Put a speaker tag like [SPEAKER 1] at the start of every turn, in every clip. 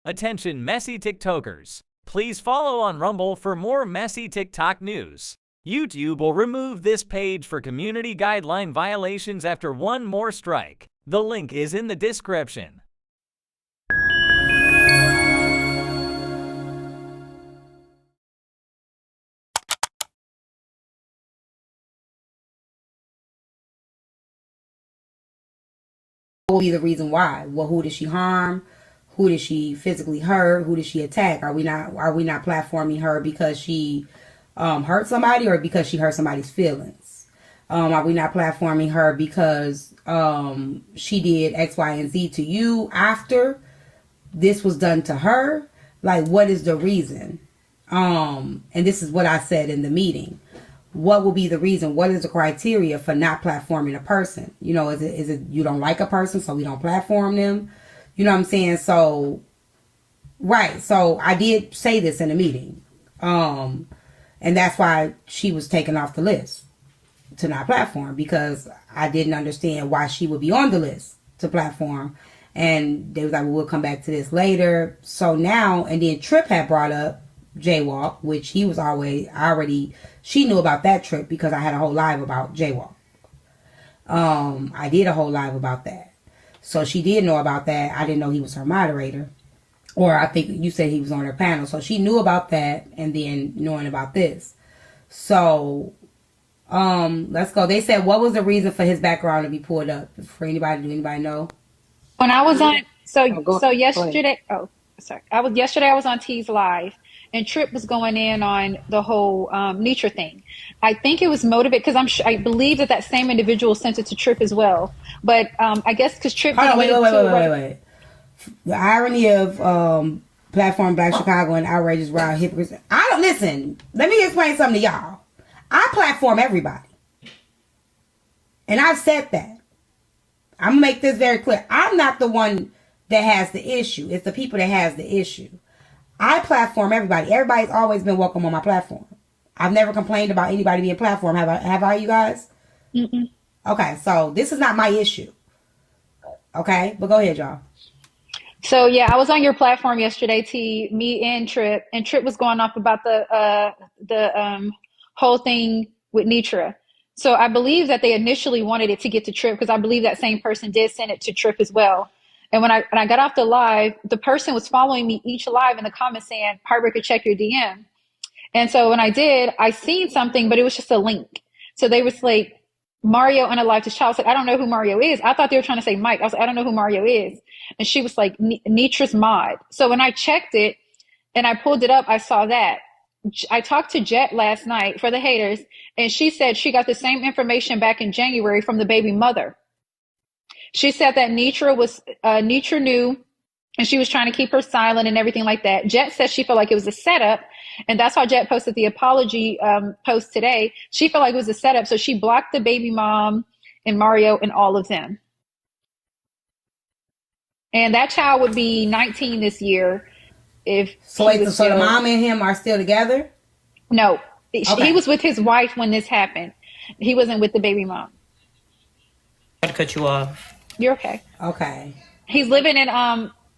[SPEAKER 1] Attention messy TikTokers. Please follow on Rumble for more messy TikTok news. YouTube will remove this page for community guideline violations after one more strike. The link is in the description.
[SPEAKER 2] What will be the reason why? Well, who did she harm? Who did she physically hurt? Who did she attack? Are we not platforming her because she hurt somebody or because she hurt somebody's feelings? Are we not platforming her because she did X, Y, and Z to you after this was done to her? Like, what is the reason? And this is what I said in the meeting. What will be the reason? What is the criteria for not platforming a person? You know, is it you don't like a person, so we don't platform them? You know what I'm saying? So, right. So I did say this in the meeting. And that's why she was taken off the list to not platform, because I didn't understand why she would be on the list to platform. And they was like, well, we'll come back to this later. So now, and then Trip had brought up Jaywalk, which he was she knew about that trip because I had a whole live about Jaywalk. I did a whole live about that. So she did know about that. I didn't know he was her moderator. Or I think you said he was on her panel. So she knew about that and then knowing about this. So, let's go. They said, what was the reason for his background to be pulled up? For anybody, do anybody know?
[SPEAKER 3] When I was on, yesterday, I was on T's Live, and Trip was going in on the whole Nitra thing. I think it was motivated because I believe that same individual sent it to Trip as well. But I guess because Trip.
[SPEAKER 2] Hold on, wait. The irony of Platform Black Chicago and outrageous wild hypocrites. I don't listen. Let me explain something to y'all. I platform everybody, and I've said that. I'm gonna make this very clear. I'm not the one that has the issue. It's the people that has the issue. I platform everybody. Everybody's always been welcome on my platform. I've never complained about anybody being platformed. Have I, you guys?
[SPEAKER 3] Mm-mm.
[SPEAKER 2] Okay, so this is not my issue. Okay, but go ahead, y'all.
[SPEAKER 3] So yeah, I was on your platform yesterday, T. Me and Trip was going off about the whole thing with Nitra. So I believe that they initially wanted it to get to Trip because I believe that same person did send it to Trip as well. And when I got off the live, the person was following me each live in the comments saying, Heartbreaker, check your DM. And so when I did, I seen something, but it was just a link. So they was like, Mario unalived his child. I was like, I don't know who Mario is. I thought they were trying to say Mike. I was like, I don't know who Mario is. And she was like, Nitra's mod. So when I checked it and I pulled it up, I saw that. I talked to Jet last night for the haters, and she said she got the same information back in January from the baby mother. She said that Nitra knew, and she was trying to keep her silent and everything like that. Jet said she felt like it was a setup, and that's why Jet posted the apology post today. She felt like it was a setup, so she blocked the baby mom and Mario and all of them. And that child would be 19 this year.
[SPEAKER 2] So the mom and him are still together?
[SPEAKER 3] No,
[SPEAKER 2] okay.
[SPEAKER 3] He was with his wife when this happened. He wasn't with the baby mom.
[SPEAKER 4] I'd cut you off.
[SPEAKER 3] You're okay.
[SPEAKER 2] Okay.
[SPEAKER 3] He's living in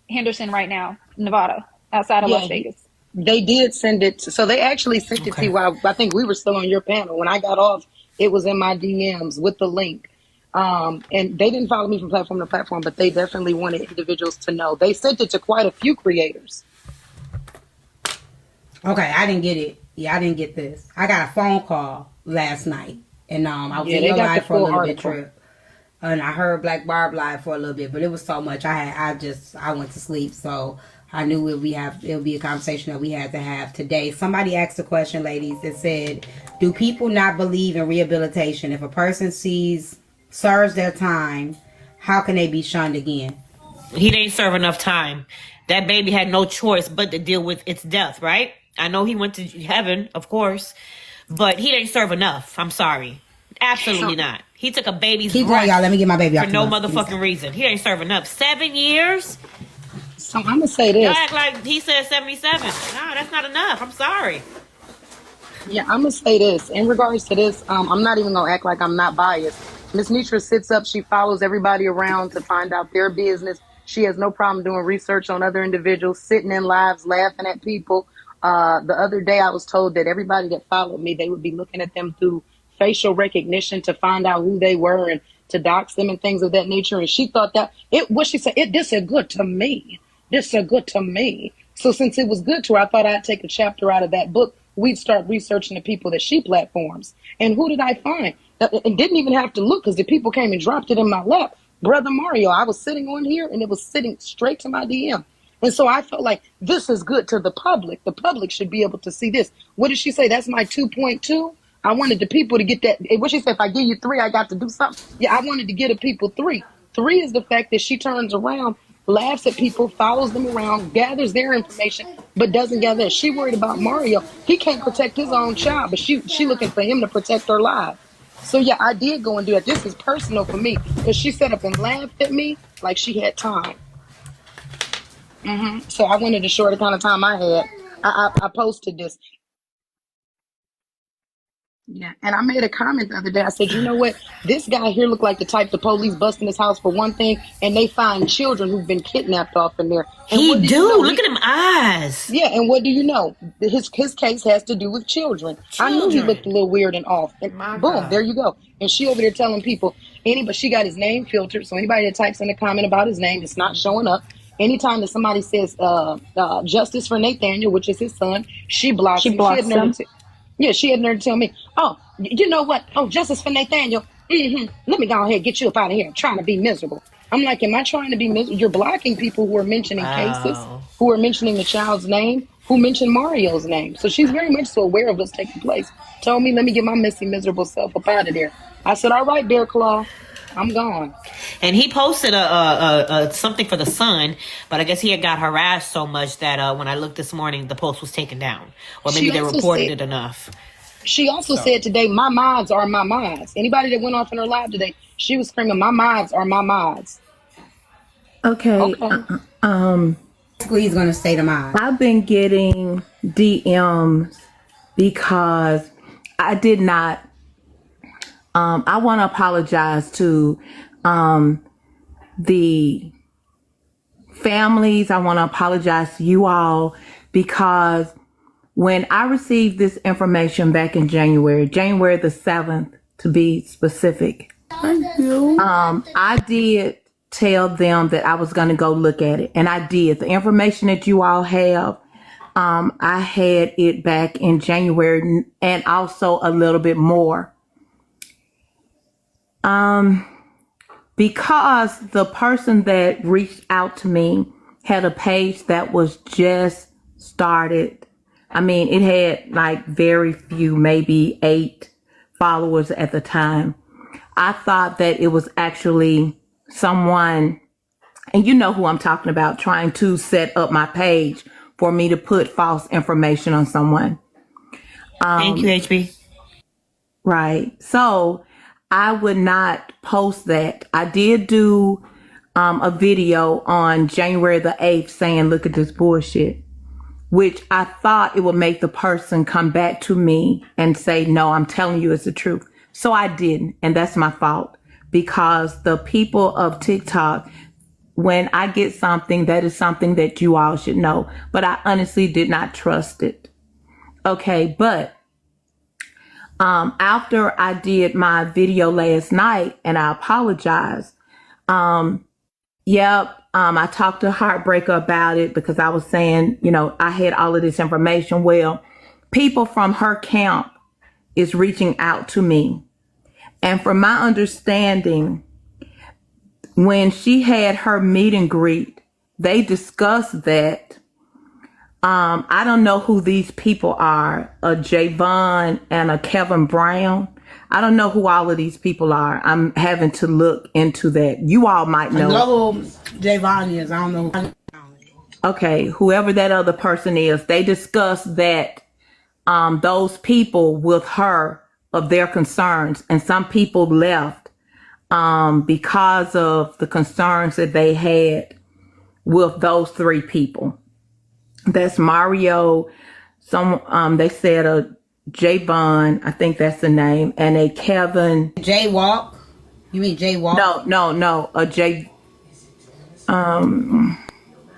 [SPEAKER 3] Henderson right now, Nevada, outside of Las Vegas.
[SPEAKER 5] They did send it. So they actually sent it to you. I think we were still on your panel. When I got off, it was in my DMs with the link. And they didn't follow me from platform to platform, but they definitely wanted individuals to know. They sent it to quite a few creators.
[SPEAKER 2] Okay, I didn't get it. Yeah, I didn't get this. I got a phone call last night, and I was in your live for a little bit, Trip, and I heard Black Barb live for a little bit, but it was so much. I went to sleep, so I knew it would be a conversation that we had to have today. Somebody asked a question, ladies, that said, "Do people not believe in rehabilitation? If a person serves their time, how can they be shunned again?"
[SPEAKER 4] He didn't serve enough time. That baby had no choice but to deal with its death, right? I know he went to heaven, of course, but he didn't serve enough. I'm sorry. Absolutely not. He took a baby's
[SPEAKER 2] Keep going, y'all. Let me get my baby
[SPEAKER 4] for no motherfucking reason. He didn't serve enough. 7 years?
[SPEAKER 5] So I'm going to say this.
[SPEAKER 4] Y'all act like he said 77. No, that's not enough. I'm sorry.
[SPEAKER 5] Yeah, I'm going to say this. In regards to this, I'm not even going to act like I'm not biased. Miss Nitra sits up. She follows everybody around to find out their business. She has no problem doing research on other individuals, sitting in lives, laughing at people. The other day, I was told that everybody that followed me, they would be looking at them through facial recognition to find out who they were and to dox them and things of that nature. And she thought that what she said, this is good to me. This is good to me. So since it was good to her, I thought I'd take a chapter out of that book. We'd start researching the people that she platforms. And who did I find? And didn't even have to look because the people came and dropped it in my lap. Brother Mario, I was sitting on here and it was sitting straight to my DM. And so I felt like this is good to the public. The public should be able to see this. What did she say? That's my 2.2. I wanted the people to get that. What she said, if I give you 3, I got to do something. Yeah, I wanted to get the people 3. 3 is the fact that she turns around, laughs at people, follows them around, gathers their information, but doesn't gather that. She worried about Mario. He can't protect his own child, but she looking for him to protect her life. So yeah, I did go and do that. This is personal for me because she sat up and laughed at me like she had time. So I wanted to show her the kind of time I had. I posted this. Yeah, and I made a comment the other day. I said, you know what? This guy here looked like the type the police bust in his house for one thing, and they find children who've been kidnapped off in there. And
[SPEAKER 4] He do. Look at him eyes.
[SPEAKER 5] Yeah, and what do you know? His case has to do with children. I knew he looked a little weird and off. And boom, there you go. And she over there telling people, but she got his name filtered, so anybody that types in a comment about his name, it's not showing up. Anytime that somebody says justice for Nathaniel, which is his son, she blocks him. She had nerve to tell me, oh, you know what? Oh, justice for Nathaniel. Let me go ahead and get you up out of here. I'm trying to be miserable. I'm like, am I trying to be miserable? You're blocking people who are mentioning cases, who are mentioning the child's name, who mentioned Mario's name. So she's very much so aware of what's taking place. Told me, let me get my messy, miserable self up out of there. I said, all right, Bear Claw, I'm gone.
[SPEAKER 4] And he posted a something for the Sun, but I guess he had got harassed so much that when I looked this morning, the post was taken down, or maybe they reported it enough.
[SPEAKER 5] She also said today, my mods are my mods. Anybody that went off in her live today, she was screaming, my mods are my mods.
[SPEAKER 6] Okay.
[SPEAKER 2] He's gonna say to mine.
[SPEAKER 6] I've been getting DMs because I did not. I want to apologize to the families. I want to apologize to you all because when I received this information back in January the 7th, to be specific, I did tell them that I was going to go look at it. And I did. The information that you all have, I had it back in January and also a little bit more. Because the person that reached out to me had a page that was just started. I mean, it had like very few, maybe 8 followers at the time. I thought that it was actually someone, and you know who I'm talking about, trying to set up my page for me to put false information on someone.
[SPEAKER 4] Thank you, HB.
[SPEAKER 6] Right. So I would not post that. I did do a video on January the 8th saying, look at this bullshit, which I thought it would make the person come back to me and say, no, I'm telling you it's the truth. So I didn't. And that's my fault because the people of TikTok, when I get something, that is something that you all should know. But I honestly did not trust it. Okay. But after I did my video last night and I apologize. I talked to Heartbreaker about it because I was saying, I had all of this information. Well, people from her camp is reaching out to me. And from my understanding, when she had her meet and greet, they discussed that. I don't know who these people are, a Javon and a Kevin Brown. I don't know who all of these people are. I'm having to look into that. You all might know.
[SPEAKER 2] I know who Javon is. I don't know who.
[SPEAKER 6] Okay, whoever that other person is, they discussed that those people with her of their concerns, and some people left because of the concerns that they had with those 3 people. That's Mario. They said a Javon, I think that's the name, and a Kevin.
[SPEAKER 2] Jaywalk. You mean Jaywalk?
[SPEAKER 6] No. A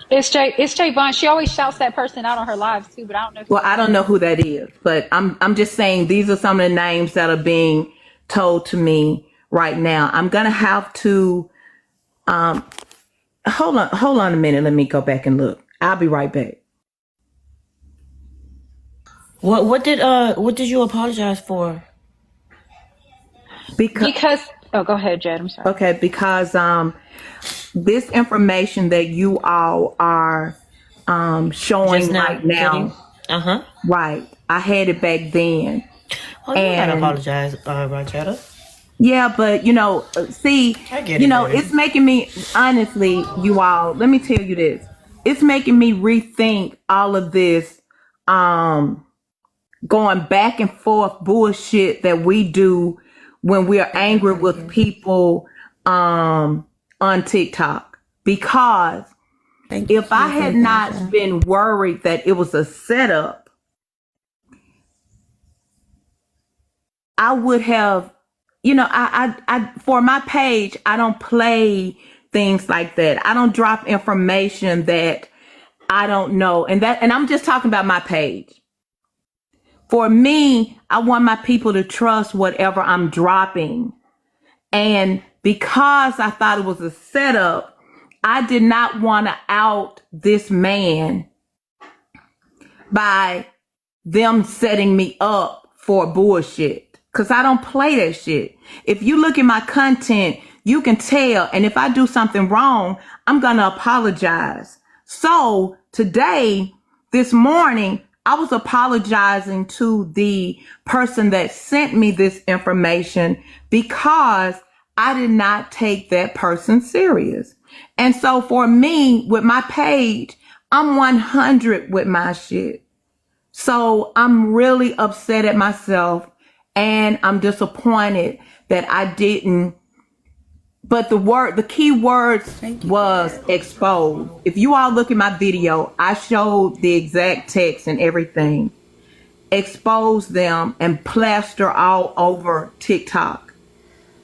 [SPEAKER 3] It's Javon. She always shouts that person out on her lives too, but I don't know if
[SPEAKER 6] Well, I don't know who that is, but I'm just saying these are some of the names that are being told to me right now. I'm gonna have to hold on a minute. Let me go back and look. I'll be right back.
[SPEAKER 4] What did you apologize for?
[SPEAKER 3] because oh, go ahead, Jed. I'm sorry.
[SPEAKER 6] Okay, because this information that you all are showing
[SPEAKER 4] Just now
[SPEAKER 6] right now,
[SPEAKER 4] getting. Uh-huh.
[SPEAKER 6] right? I had it back then.
[SPEAKER 4] Oh, you gotta
[SPEAKER 6] And
[SPEAKER 4] apologize, Rajetta.
[SPEAKER 6] yeah, but see,
[SPEAKER 4] I get it, baby.
[SPEAKER 6] it's making me, honestly, you all, let me tell you this. It's making me rethink all of this going back and forth bullshit that we do when we're angry with people on TikTok. Because if I had not been worried that it was a setup, I would have, I for my page, I don't play things like that. I don't drop information that I don't know. And I'm just talking about my page. For me, I want my people to trust whatever I'm dropping. And because I thought it was a setup, I did not want to out this man by them setting me up for bullshit. Because I don't play that shit. If you look at my content, you can tell. And if I do something wrong, I'm going to apologize. So today, this morning, I was apologizing to the person that sent me this information because I did not take that person serious. And so for me, with my page, I'm 100 with my shit. So I'm really upset at myself and I'm disappointed that I didn't. But the key words was exposed. If you all look at my video, I showed the exact text and everything. Expose them and plaster all over TikTok.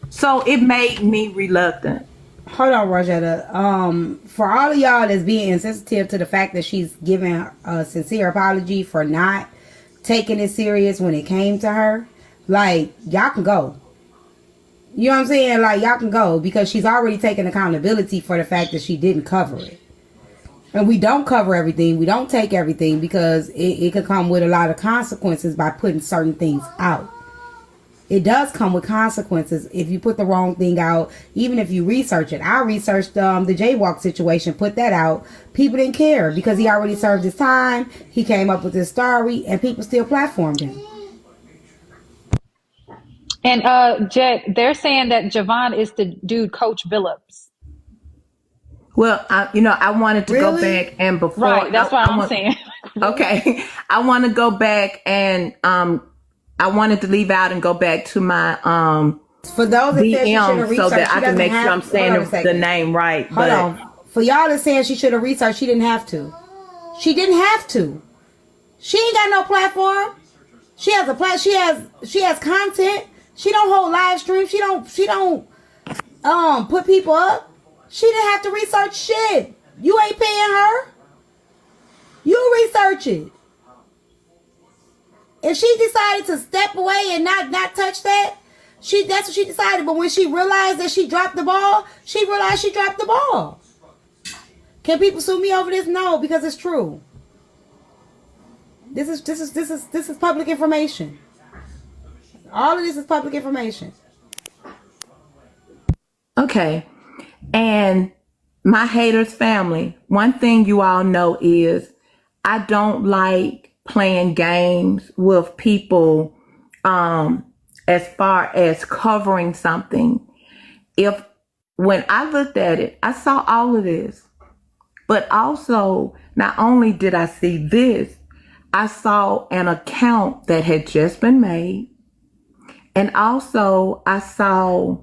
[SPEAKER 6] So it made me reluctant.
[SPEAKER 2] Hold on, Rajetta. For all of y'all that's being insensitive to the fact that she's giving a sincere apology for not taking it serious when it came to her, like, y'all can go. You know what I'm saying? Like, y'all can go because she's already taken accountability for the fact that she didn't cover it. And we don't cover everything. We don't take everything because it could come with a lot of consequences by putting certain things out. It does come with consequences if you put the wrong thing out, even if you research it. I researched the jaywalk situation, put that out. People didn't care because he already served his time. He came up with this story and people still platformed him.
[SPEAKER 3] And Jet, they're saying that Javon is the dude, Coach Billups.
[SPEAKER 6] Well, I wanted to go back and before.
[SPEAKER 3] Right, that's what I'm saying.
[SPEAKER 6] Okay, I want to go back and I wanted to leave out and go back to my
[SPEAKER 2] for those that
[SPEAKER 6] DM so that I can make sure I'm saying the name right.
[SPEAKER 2] Hold on. For y'all that saying she should have researched, she didn't have to. She didn't have to. She ain't got no platform. She has she has content. She don't hold live streams. She don't put people up. She didn't have to research shit. You ain't paying her. You research it. If she decided to step away and not touch that, that's what she decided. But when she realized that she dropped the ball, she realized she dropped the ball. Can people sue me over this? No, because it's true. This is public information. All of this is public information.
[SPEAKER 6] Okay. And my haters family, one thing you all know is I don't like playing games with people as far as covering something. When I looked at it, I saw all of this. But also, not only did I see this, I saw an account that had just been made. And also, I saw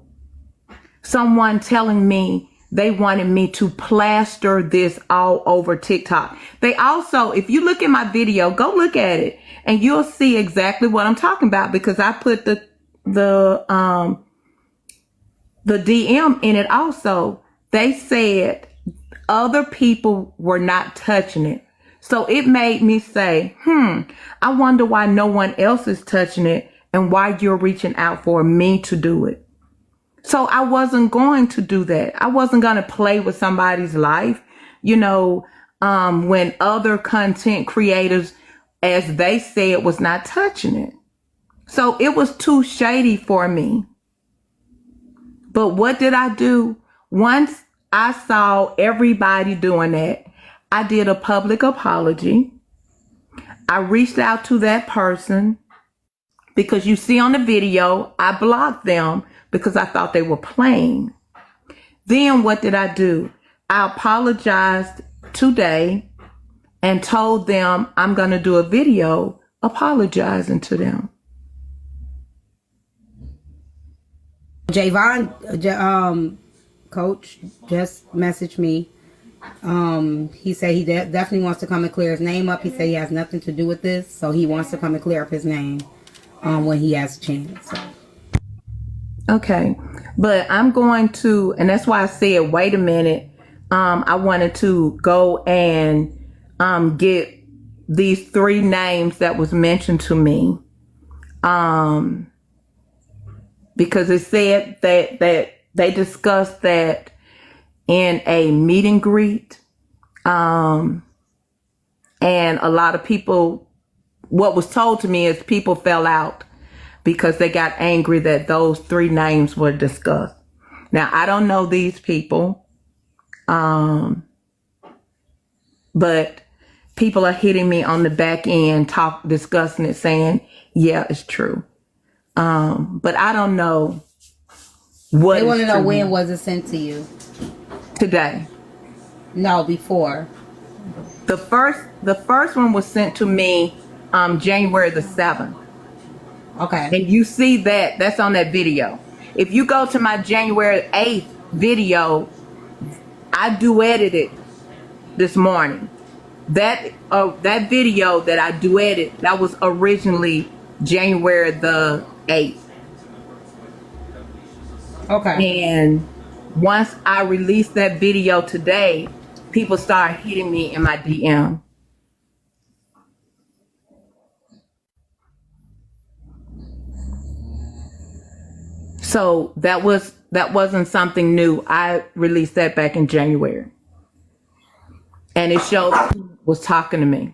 [SPEAKER 6] someone telling me they wanted me to plaster this all over TikTok. They also, if you look at my video, go look at it and you'll see exactly what I'm talking about because I put the DM in it also. They said Other people were not touching it. So it made me say, I wonder why no one else is touching it and why you're reaching out for me to do it. So I wasn't going to do that. I wasn't going to play with somebody's life, when other content creators, as they said, was not touching it. So it was too shady for me. But what did I do? Once I saw everybody doing that, I did a public apology. I reached out to that person because you see on the video, I blocked them because I thought they were playing. Then what did I do? I apologized today and told them I'm going to do a video apologizing to them.
[SPEAKER 2] Javon, coach, just messaged me. He said he definitely wants to come and clear his name up. He said he has nothing to do with this, so he wants to come and clear up his name when he has a chance. So.
[SPEAKER 6] Okay, but I'm going to, and that's why I said, wait a minute. I wanted to go and get these 3 names that was mentioned to me. Because it said that they discussed that in a meet and greet. And a lot of people, what was told to me is people fell out because they got angry that those 3 names were discussed. Now, I don't know these people. But people are hitting me on the back end, discussing it, saying, yeah, it's true. But I don't know what.
[SPEAKER 2] They want to know when was it sent to you?
[SPEAKER 6] Today.
[SPEAKER 2] No, before.
[SPEAKER 6] The first one was sent to me January the 7th.
[SPEAKER 2] Okay.
[SPEAKER 6] And you see that's on that video. If you go to my January 8th video, I duetted it this morning. That video that I duetted, that was originally January the 8th.
[SPEAKER 2] Okay.
[SPEAKER 6] And once I released that video today, people started hitting me in my DM. So that wasn't something new. I released that back in January. And it showed who was talking to me.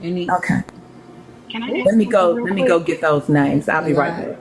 [SPEAKER 6] Okay.
[SPEAKER 5] Can I
[SPEAKER 6] Let me go get those names. I'll be right back.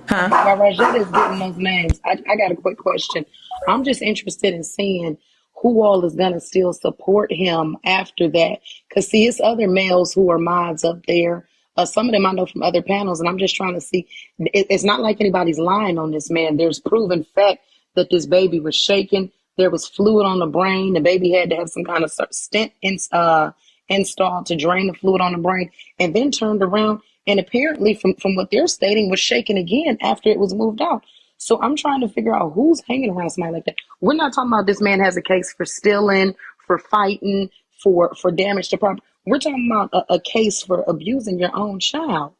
[SPEAKER 6] Huh?
[SPEAKER 5] While Rajette is getting those names, I got a quick question. I'm just interested in seeing who all is going to still support him after that. Because, see, it's other males who are mods up there. Some of them I know from other panels, and I'm just trying to see. It's not like anybody's lying on this man. There's proven fact that this baby was shaking. There was fluid on the brain. The baby had to have some kind of stent installed to drain the fluid on the brain, and then turned around and apparently from what they're stating was shaking again after it was moved out. So I'm trying to figure out who's hanging around somebody like that. We're not talking about this man has a case for stealing, for fighting, for damage to property. We're talking about a case for abusing your own child.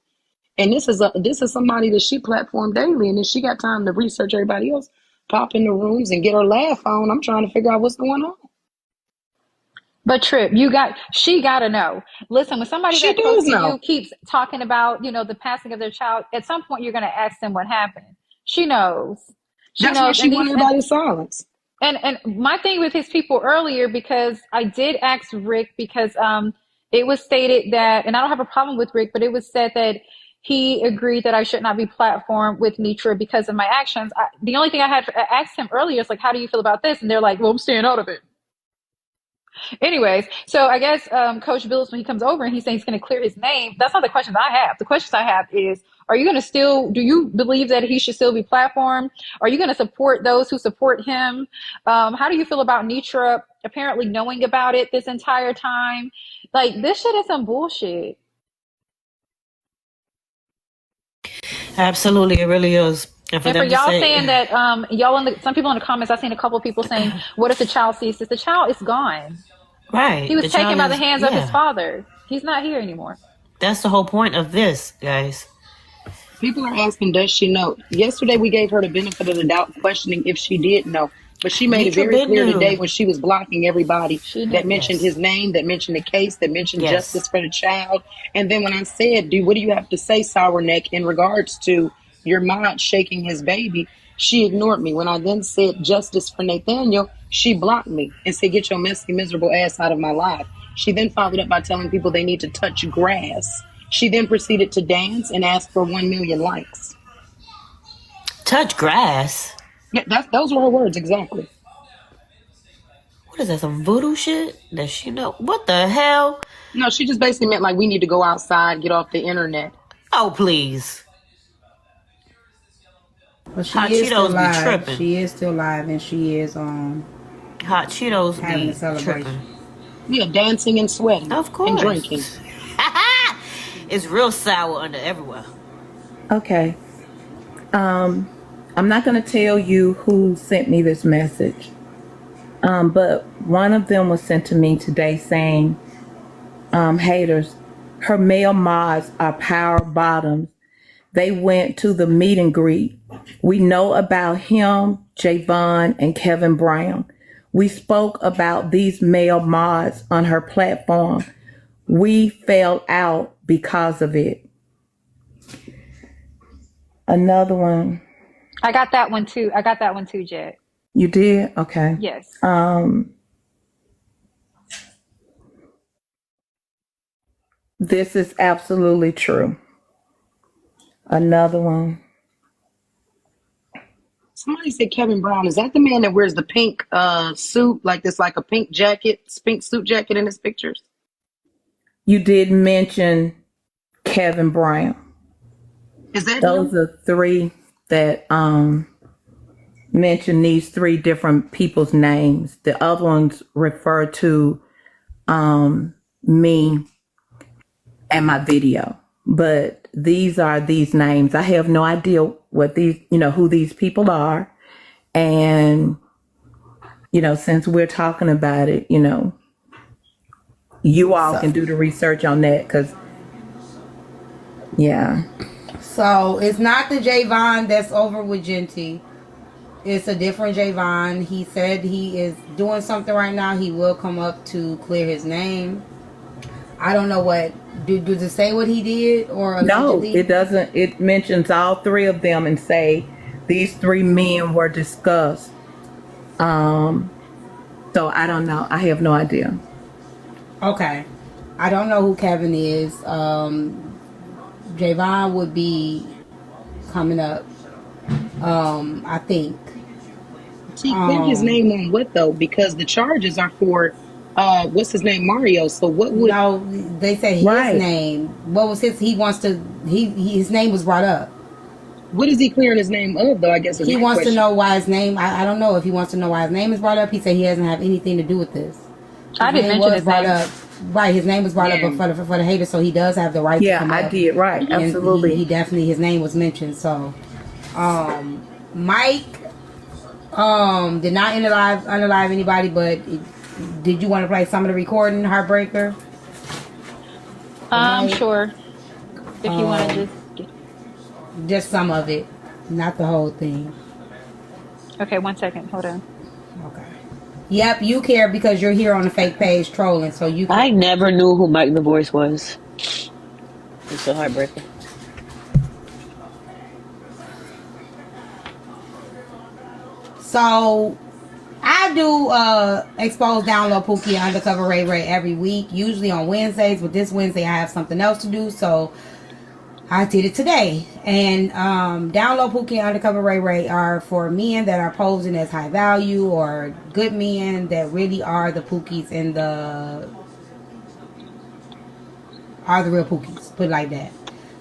[SPEAKER 5] And this is somebody that she platformed daily, and then she got time to research everybody else, pop in the rooms and get her laugh on. I'm trying to figure out what's going on.
[SPEAKER 3] But Trip, she got to know. Listen, when somebody that close to you keeps talking about, the passing of their child, at some point you're going to ask them what happened. She knows.
[SPEAKER 5] That's why she wanted everybody's silence.
[SPEAKER 3] And my thing with his people earlier, because I did ask Rick, because it was stated that, and I don't have a problem with Rick, but it was said that he agreed that I should not be platformed with Nitra because of my actions. The only thing I had asked him earlier is like, how do you feel about this? And they're like, well, I'm staying out of it. Anyways, so I guess Coach Billups, when he comes over and he's saying he's going to clear his name, that's not the questions I have. The questions I have is, do you believe that he should still be platformed? Are you going to support those who support him? How do you feel about Nitra apparently knowing about it this entire time? Like, this shit is some bullshit.
[SPEAKER 4] Absolutely, it really is.
[SPEAKER 3] And for y'all saying that, some people in the comments, I've seen a couple of people saying, what if the child sees this? The child is gone.
[SPEAKER 4] Right.
[SPEAKER 3] He was taken by the hands of his father. He's not here anymore.
[SPEAKER 4] That's the whole point of this, guys.
[SPEAKER 5] People are asking, does she know? Yesterday, we gave her the benefit of the doubt, questioning if she did know. But she made it
[SPEAKER 4] Nitra
[SPEAKER 5] very
[SPEAKER 4] been
[SPEAKER 5] clear today
[SPEAKER 4] new.
[SPEAKER 5] when she was blocking everybody
[SPEAKER 3] She
[SPEAKER 5] that
[SPEAKER 3] knew.
[SPEAKER 5] mentioned
[SPEAKER 4] Yes.
[SPEAKER 5] his name, that mentioned the case, that mentioned
[SPEAKER 4] Yes.
[SPEAKER 5] justice for the child. And then when I said, what do you have to say, Sour Neck, in regards to your mod shaking his baby? She ignored me. When I then said justice for Nathaniel, she blocked me and said, get your messy, miserable ass out of my life. She then followed up by telling people they need to touch grass. She then proceeded to dance and ask for 1 million likes.
[SPEAKER 4] Touch grass.
[SPEAKER 5] Yeah, those were her words exactly.
[SPEAKER 4] What is that? Some voodoo shit? Does she know? What the hell?
[SPEAKER 5] No, she just basically meant like we need to go outside, get off the internet.
[SPEAKER 4] Oh, please.
[SPEAKER 2] But she
[SPEAKER 4] Hot
[SPEAKER 2] is still
[SPEAKER 4] Cheetos be
[SPEAKER 2] live.
[SPEAKER 4] tripping.
[SPEAKER 2] She is still live, and she is
[SPEAKER 4] Hot Cheetos
[SPEAKER 2] having a
[SPEAKER 4] be
[SPEAKER 2] celebration.
[SPEAKER 4] tripping.
[SPEAKER 5] Yeah, dancing and sweating
[SPEAKER 4] Of
[SPEAKER 5] and
[SPEAKER 4] course.
[SPEAKER 5] drinking.
[SPEAKER 4] It's real sour under everywhere.
[SPEAKER 6] Okay. I'm not going to tell you who sent me this message. But one of them was sent to me today saying, haters, her male mods are power bottoms. They went to the meet and greet. We know about him, Javon, and Kevin Brown. We spoke about these male mods on her platform. We fell out because of it. Another one.
[SPEAKER 3] I got that one too. Jet.
[SPEAKER 6] You did? Okay.
[SPEAKER 3] Yes.
[SPEAKER 6] This is absolutely true. Another one.
[SPEAKER 5] Somebody said Kevin Brown. Is that the man that wears the pink suit, like this, like a pink jacket, pink suit jacket in his pictures?
[SPEAKER 6] You did mention Kevin Brown.
[SPEAKER 5] Is that
[SPEAKER 6] Those
[SPEAKER 5] him?
[SPEAKER 6] are three that mention these three different people's names. The other ones refer to me and my video. But these are these names. I have no idea what these, who these people are. And, since we're talking about it, you all can do the research on that because, yeah.
[SPEAKER 2] So it's not the Javon that's over with Genty. It's a different Javon. He said he is doing something right now. He will come up to clear his name. I don't know what. Does it say what he did or allegedly?
[SPEAKER 6] No, it doesn't. It mentions all three of them and say these three men were discussed. So I don't know. I have no idea.
[SPEAKER 2] Okay. I don't know who Kevin is. Javon would be coming up. I think.
[SPEAKER 5] He cleared his name on what though? Because the charges are for what's his name, Mario. So what would?
[SPEAKER 2] No, they said his
[SPEAKER 6] Right.
[SPEAKER 2] name. What was his? He wants to. His name was brought up.
[SPEAKER 5] What is he clearing his name of though? I guess is
[SPEAKER 2] He
[SPEAKER 5] my
[SPEAKER 2] wants
[SPEAKER 5] question.
[SPEAKER 2] to know why his name. I don't know if he wants to know why his name is brought up. He said he doesn't have anything to do with this.
[SPEAKER 3] I didn't
[SPEAKER 2] name
[SPEAKER 3] mention
[SPEAKER 2] was
[SPEAKER 3] his
[SPEAKER 2] brought
[SPEAKER 3] name.
[SPEAKER 2] up. Right, his name was brought
[SPEAKER 5] Yeah.
[SPEAKER 2] up for the haters, so he does have the right to
[SPEAKER 6] Yeah,
[SPEAKER 2] come
[SPEAKER 6] I
[SPEAKER 2] up.
[SPEAKER 6] did. Right.
[SPEAKER 2] And
[SPEAKER 6] Absolutely.
[SPEAKER 2] he definitely, his name was mentioned. So, Mike, did not unalive anybody, but did you want to play some of the recording, Heartbreaker? Right.
[SPEAKER 3] Sure. If you want to
[SPEAKER 2] Just some of it, not the whole thing.
[SPEAKER 3] Okay, 1 second. Hold on.
[SPEAKER 2] Okay. Yep, you care because you're here on the fake page trolling, so you.
[SPEAKER 7] I never knew who Mike the Voice was. It's so heartbreaking.
[SPEAKER 2] So I do expose, download Pookie and Undercover Ray Ray every week, usually on Wednesdays, but this Wednesday I have something else to do, so I did it today. And download Pookie and Undercover Ray Ray are for men that are posing as high value or good men that really are the Pookies and are the real Pookies, put it like that.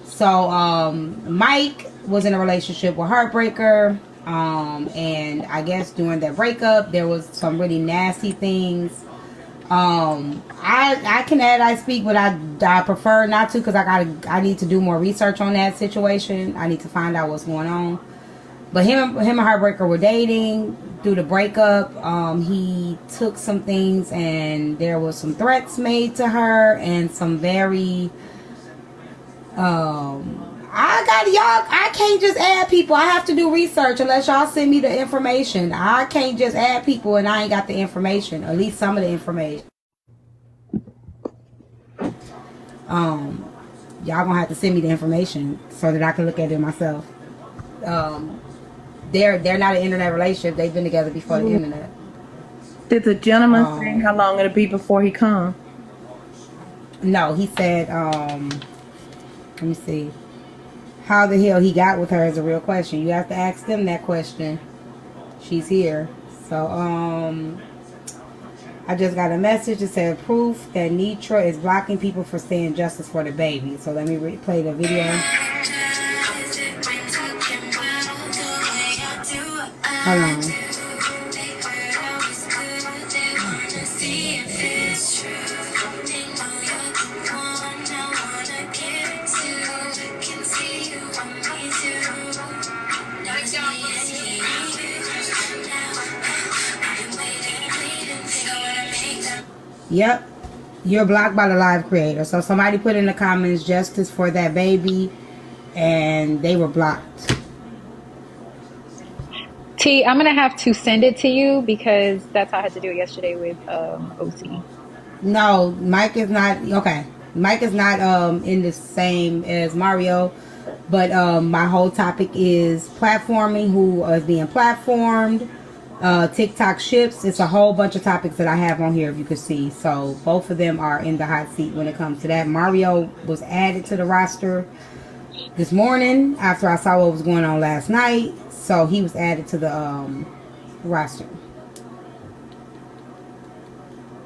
[SPEAKER 2] So Mike was in a relationship with Heartbreaker. And I guess during their breakup there was some really nasty things. I can add I speak, but I prefer not to because I need to do more research on that situation. I need to find out what's going on. But him and Heartbreaker were dating through the breakup. He took some things and there was some threats made to her and some very I got y'all. I can't just add people. I have to do research unless y'all send me the information. I can't just add people and I ain't got the information. At least some of the information. Y'all gonna have to send me the information so that I can look at it myself. They're not an internet relationship. They've been together before the internet.
[SPEAKER 6] Did the gentleman say how long it'll be before he come?
[SPEAKER 2] No, he said, let me see. How the hell he got with her is a real question. You have to ask them that question. She's here. So, I just got a message that said proof that Nitra is blocking people for saying justice for the baby. So let me play the video. Hold on. Yep, you're blocked by the live creator. So somebody put in the comments justice for that baby, and they were blocked.
[SPEAKER 3] T, I'm gonna have to send it to you because that's how I had to do it yesterday with OC.
[SPEAKER 2] No, Mike is not okay. Mike is not in the same as Mario, but my whole topic is platforming. Who is being platformed? TikTok ships. It's a whole bunch of topics that I have on here, if you can see. So both of them are in the hot seat when it comes to that. Mario was added to the roster this morning after I saw what was going on last night. So he was added to the roster.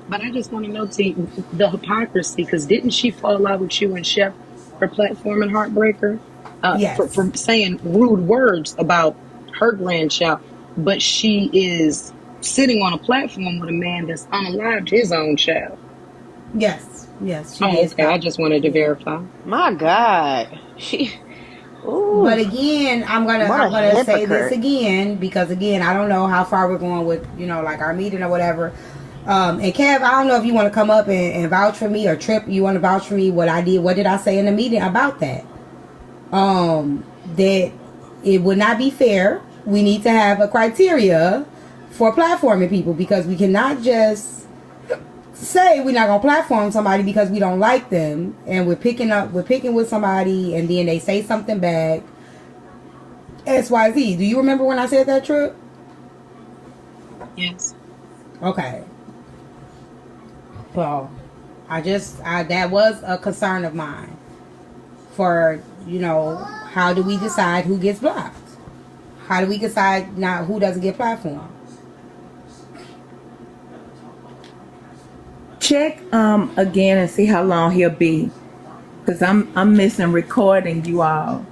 [SPEAKER 5] But I just want to know, T, the hypocrisy, because didn't she fall out with you and Chef for platforming Heartbreaker?
[SPEAKER 2] Yes.
[SPEAKER 5] For saying rude words about her grandchild, but she is sitting on a platform with a man that's unalived his own child.
[SPEAKER 2] Yes, yes, she
[SPEAKER 5] Oh,
[SPEAKER 2] is.
[SPEAKER 5] okay. I just wanted to verify.
[SPEAKER 7] My God. She. Ooh.
[SPEAKER 2] But again, I'm gonna say this again because again, I don't know how far we're going with like our meeting or whatever. And Kev, I don't know if you want to come up and vouch for me, or Trip, you want to vouch for me what I did. What did I say in the meeting about that? That it would not be fair. We need to have a criteria for platforming people because we cannot just say we're not gonna platform somebody because we don't like them and we're picking with somebody and then they say something back. XYZ. Do you remember when I said that, Trip?
[SPEAKER 5] Yes.
[SPEAKER 2] Okay. Well, that was a concern of mine for, how do we decide who gets blocked? How do we decide not who doesn't get platformed?
[SPEAKER 6] Check again and see how long he'll be, because I'm missing recording you all.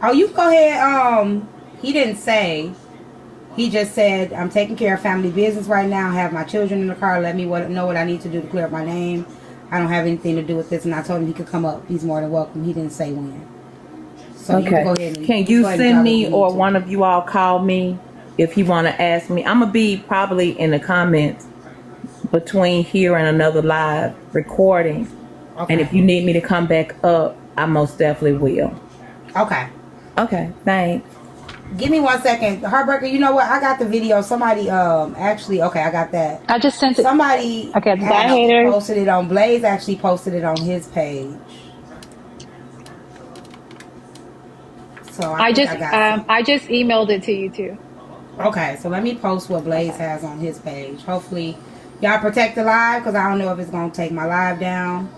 [SPEAKER 2] Oh, you go ahead. He didn't say. He just said, I'm taking care of family business right now. I have my children in the car. Let me know what I need to do to clear up my name. I don't have anything to do with this. And I told him he could come up. He's more than welcome. He didn't say when. So
[SPEAKER 6] okay.
[SPEAKER 2] You can go ahead and
[SPEAKER 6] can you send me or one of you all call me if you want to ask me? I'm going to be probably in the comments between here and another live recording. Okay. And if you need me to come back up, I most definitely will.
[SPEAKER 2] Okay.
[SPEAKER 6] Okay, thanks.
[SPEAKER 2] Give me 1 second. Heartbreaker, you know what? I got the video. Somebody actually, okay, I got that.
[SPEAKER 3] I just sent it.
[SPEAKER 2] Somebody
[SPEAKER 3] okay,
[SPEAKER 2] posted it on Blaze, actually posted it on his page. So I just
[SPEAKER 3] emailed it to you too.
[SPEAKER 2] Okay, so let me post what Blaze has on his page. Hopefully y'all protect the live because I don't know if it's going to take my live down.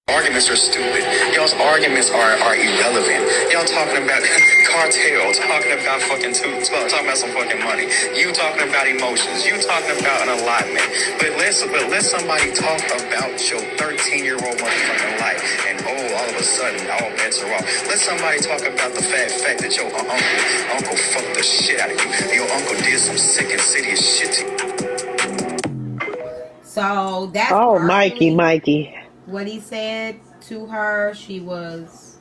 [SPEAKER 8] Arguments are stupid. Y'all's arguments are irrelevant. Y'all talking about cartel, talking about fucking talking about some fucking money. You talking about emotions. You talking about an alignment. But let somebody talk about your 13-year-old motherfucking life, and all of a sudden all bets are off. Let somebody talk about the fact that your uncle fucked the shit out of you. Your uncle did some sick, insidious shit to you.
[SPEAKER 2] So that's
[SPEAKER 7] Mikey.
[SPEAKER 2] What he said to her. She was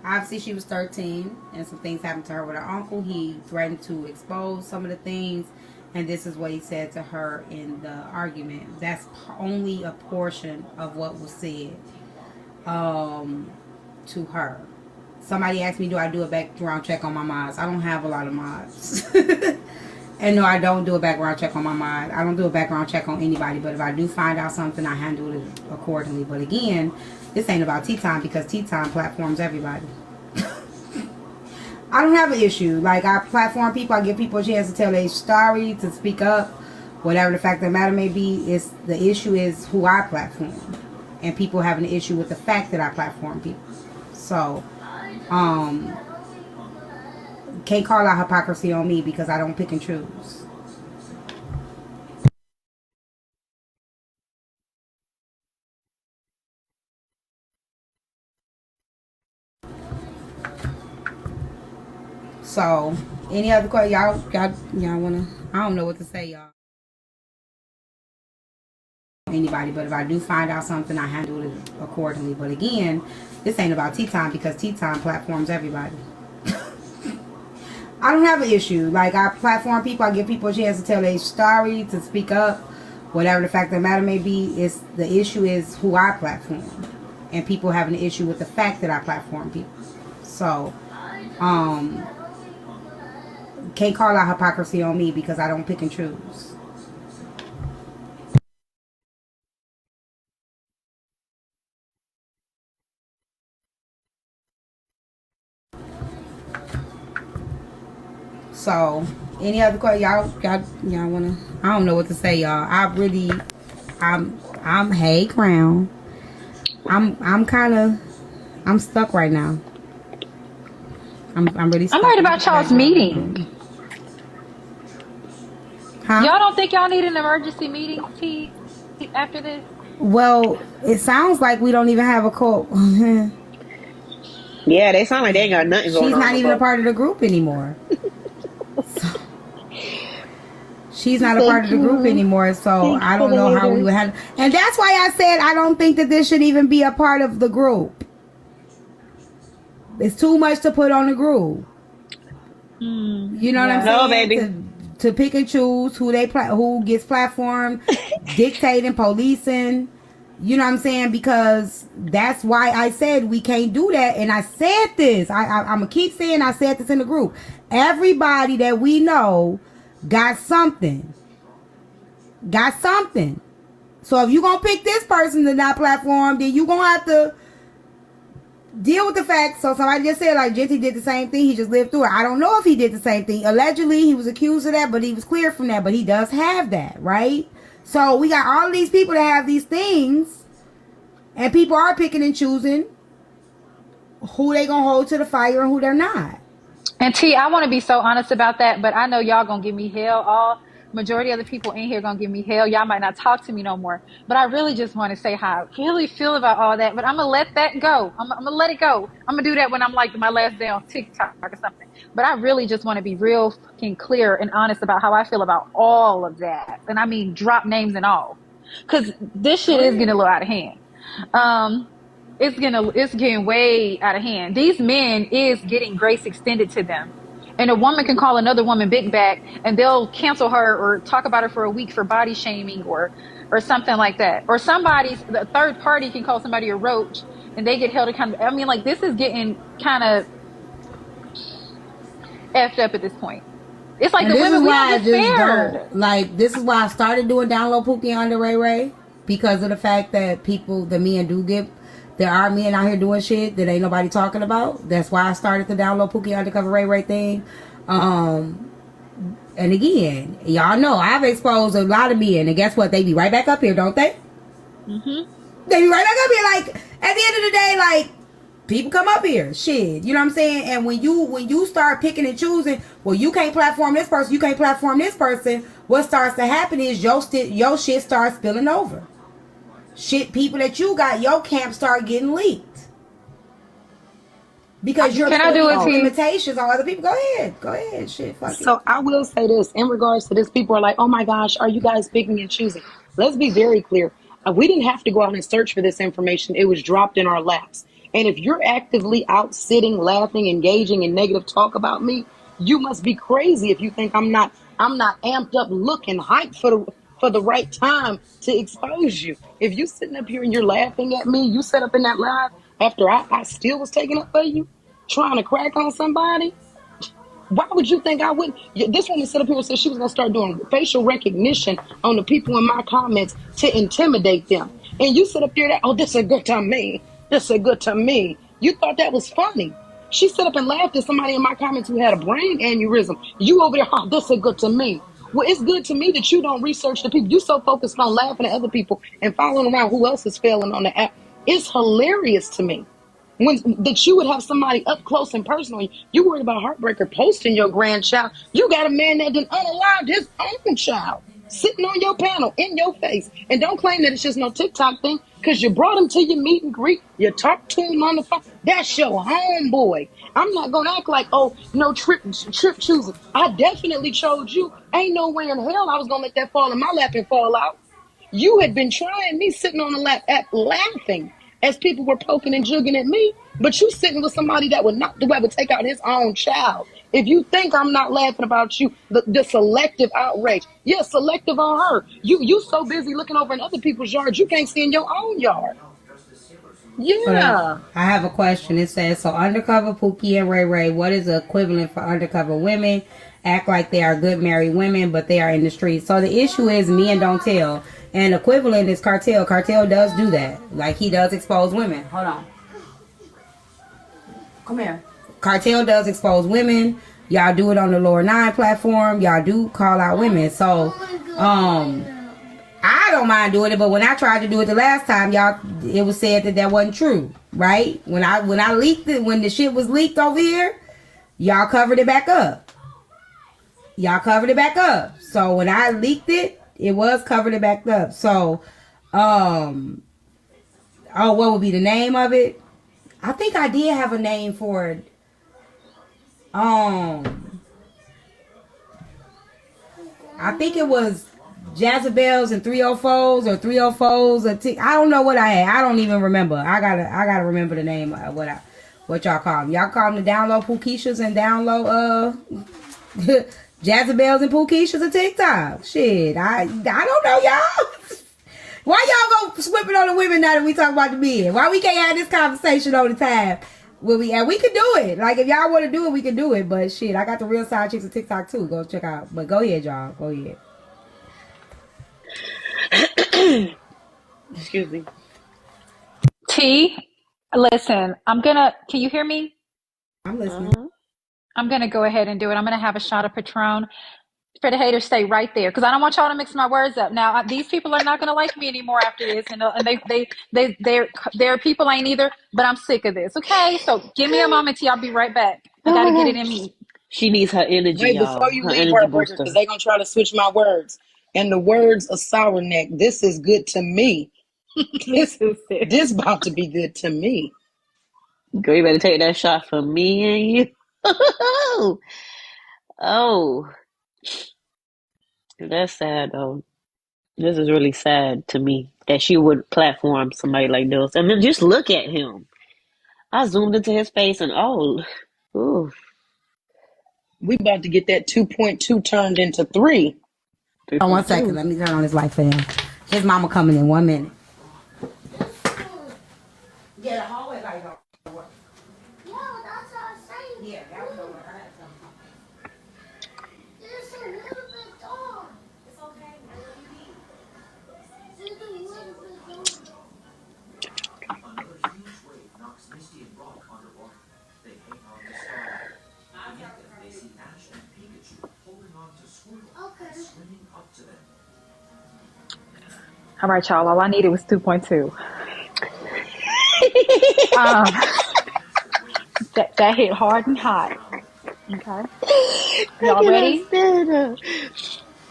[SPEAKER 2] obviously she was 13 and some things happened to her with her uncle. He threatened to expose some of the things, and this is what he said to her in the argument. That's only a portion of what was said to her. Somebody asked me, do I do a background check on my mods? I don't have a lot of mods. And no, I don't do a background check on my mod. I don't do a background check on anybody. But if I do find out something, I handle it accordingly. But again, this ain't about Tyme because Tyme platforms everybody. I don't have an issue. Like, I platform people. I give people a chance to tell their story, to speak up. Whatever the fact of the matter may be, the issue is who I platform. And people have an issue with the fact that I platform people. So, can't call out hypocrisy on me because I don't pick and choose. So, any other questions? Y'all wanna? I don't know what to say, y'all. Anybody, but if I do find out something, I handle it accordingly. But again, this ain't about Tyme because Tyme platforms everybody. I don't have an issue. Like, I platform people. I give people a chance to tell their story, to speak up. Whatever the fact of the matter may be, the issue is who I platform. And people have an issue with the fact that I platform people. So, can't call out hypocrisy on me because I don't pick and choose. So, any other questions? Y'all wanna? I don't know what to say, y'all. I'm hey Crown. I'm stuck right now. I'm really stuck.
[SPEAKER 3] I'm worried about y'all's meeting.
[SPEAKER 2] Huh?
[SPEAKER 3] Y'all don't think y'all need an emergency meeting, T, after this?
[SPEAKER 2] Well, it sounds like we don't even have a call.
[SPEAKER 4] Yeah, they sound like they ain't got nothing going on.
[SPEAKER 2] She's not even a part of the group anymore. She's not a part of the group anymore, so I don't know how we would handle. And that's why I said I don't think that this should even be a part of the group. It's too much to put on the group. You know what I'm saying?
[SPEAKER 4] No, baby.
[SPEAKER 2] To pick and choose who who gets platformed, dictating, policing. You know what I'm saying? Because that's why I said we can't do that. And I said this. I'm going to keep saying I said this in the group. Everybody that we know got something. Got something. So if you're going to pick this person to not platform, then you're going to have to deal with the fact. So somebody just said, like, Genty did the same thing. He just lived through it. I don't know if he did the same thing. Allegedly, he was accused of that, but he was cleared from that. But he does have that, right? So we got all of these people that have these things, and people are picking and choosing who they gonna hold to the fire and who they're not.
[SPEAKER 3] And T, I want to be so honest about that, but I know y'all gonna give me hell. All majority of the people in here gonna give me hell. Y'all might not talk to me no more, but I really just want to say how I really feel about all that. But I'm gonna let that go. I'm gonna let it go. I'm gonna do that when I'm like my last day on TikTok or something. But I really just want to be real fucking clear and honest about how I feel about all of that, and I mean drop names and all, because this shit is getting a little out of hand. It's getting way out of hand. These men is getting grace extended to them. And a woman can call another woman big back and they'll cancel her or talk about her for a week for body shaming or something like that. Or the third party can call somebody a roach and they get held accountable. I mean, like, this is getting kind of effed up at this point. It's like, and the women, we don't get fair.
[SPEAKER 2] Like, this is why I started doing Download Pookie under Ray Ray. Because of the fact that the men there are men out here doing shit that ain't nobody talking about. That's why I started the Download Pookie Undercover Ray Ray thing. And again, y'all know I've exposed a lot of men, and guess what? They be right back up here, don't they?
[SPEAKER 3] Mm-hmm.
[SPEAKER 2] They be right back up here. Like, at the end of the day, like, people come up here, shit. You know what I'm saying? And when you start picking and choosing, well, you can't platform this person, you can't platform this person. What starts to happen is your shit starts spilling over. Shit, people that you got, your camp start getting leaked. Because you're putting limitations on other people. Go ahead, shit. Fuck
[SPEAKER 5] so
[SPEAKER 2] it.
[SPEAKER 5] I will say this, in regards to this, people are like, oh my gosh, are you guys picking and choosing? Let's be very clear. We didn't have to go out and search for this information. It was dropped in our laps. And if you're actively out sitting, laughing, engaging in negative talk about me, you must be crazy if you think I'm not amped up looking hyped for the right time to expose you. If you sitting up here and you're laughing at me, you set up in that live after I still was taking up for you, trying to crack on somebody. Why would you think I wouldn't? This woman set up here and said she was going to start doing facial recognition on the people in my comments to intimidate them. And you sit up there that, oh, this is good to me. This is good to me. You thought that was funny. She set up and laughed at somebody in my comments who had a brain aneurysm. You over there, oh, this is good to me. Well, it's good to me that you don't research the people. You so focused on laughing at other people and following around who else is failing on the app. It's hilarious to me. When that you would have somebody up close and personal. You worried about Heartbreaker posting your grandchild. You got a man that done unallowed his own child sitting on your panel in your face. And don't claim that it's just no TikTok thing, because you brought him to your meet and greet. You talked to him on the phone. That's your homeboy. I'm not gonna act like, oh, no, trip choosing. I definitely chose you. Ain't no way in hell I was gonna let that fall in my lap and fall out. You had been trying me sitting on the lap app laughing as people were poking and jugging at me, but you sitting with somebody that would not whoever take out his own child. If you think I'm not laughing about you, the selective outrage. Yeah, selective on her. You so busy looking over in other people's yards, you can't see in your own yard. Yeah.
[SPEAKER 2] I have a question. It says, so Undercover, Pookie, and Ray Ray, what is the equivalent for undercover women? Act like they are good married women, but they are in the streets. So the issue is men don't tell. And equivalent is Cartel. Cartel does do that. Like, he does expose women. Hold on. Come here. Cartel does expose women. Y'all do it on the Lower 9 platform. Y'all do call out women. So, I don't mind doing it, but when I tried to do it the last time, y'all, it was said that wasn't true, right? When I leaked it, when the shit was leaked over here, y'all covered it back up. So when I leaked it, it was covered it back up. So, what would be the name of it? I think I did have a name for it. I think it was Jezebels and 304s or 304s. I don't know what I had. I don't even remember. I gotta remember the name of what y'all call them. Y'all call them the download Pookeishas and download Jezebels and Pookeishas of TikTok. Shit, I don't know, y'all. Why y'all go sweeping on the women now that we talk about the men? Why we can't have this conversation all the time? We can do it. Like, if y'all want to do it, we can do it. But shit, I got the real side chicks of TikTok too. Go check out. But go ahead, y'all. Go ahead.
[SPEAKER 7] Excuse me.
[SPEAKER 3] T, listen, can you hear me?
[SPEAKER 2] I'm listening.
[SPEAKER 3] I'm going to go ahead and do it. I'm going to have a shot of Patron. For the haters, stay right there, because I don't want y'all to mix my words up. Now, these people are not going to like me anymore after this, and they're people ain't either, but I'm sick of this. Okay, so give me a moment, T. I'll be right back. I got to get it in me.
[SPEAKER 7] She needs her energy,
[SPEAKER 5] Wait,
[SPEAKER 7] y'all.
[SPEAKER 5] before you
[SPEAKER 7] Her
[SPEAKER 5] leave,
[SPEAKER 7] energy
[SPEAKER 5] Heartbreaker,
[SPEAKER 7] booster.
[SPEAKER 5] because they're going to try to switch my words. And the words of Sour Neck, this is good to me. This about to be good to me.
[SPEAKER 7] Girl, you better take that shot for me and you. Oh, that's sad, though. This is really sad to me that she would platform somebody like this. And then just look at him. I zoomed into his face and ooh.
[SPEAKER 5] We about to get that 2.2 turned into 3.
[SPEAKER 2] Oh, 1 second. Let me turn on his light for him. His mama coming in 1 minute. Yeah, the hallway light don't work. Yeah, that's what I'm saying. Yeah, that was over. I had something. It's a little bit dark. It's okay. It's a little bit dark. Another huge wave knocks Misty and Brock underwater. They hang on the star. Beneath them, they see Ash and Pikachu holding on to Squirtle and swimming up to them.
[SPEAKER 3] All right, y'all. All I needed was 2.2. That hit hard and hot. Okay. Y'all ready?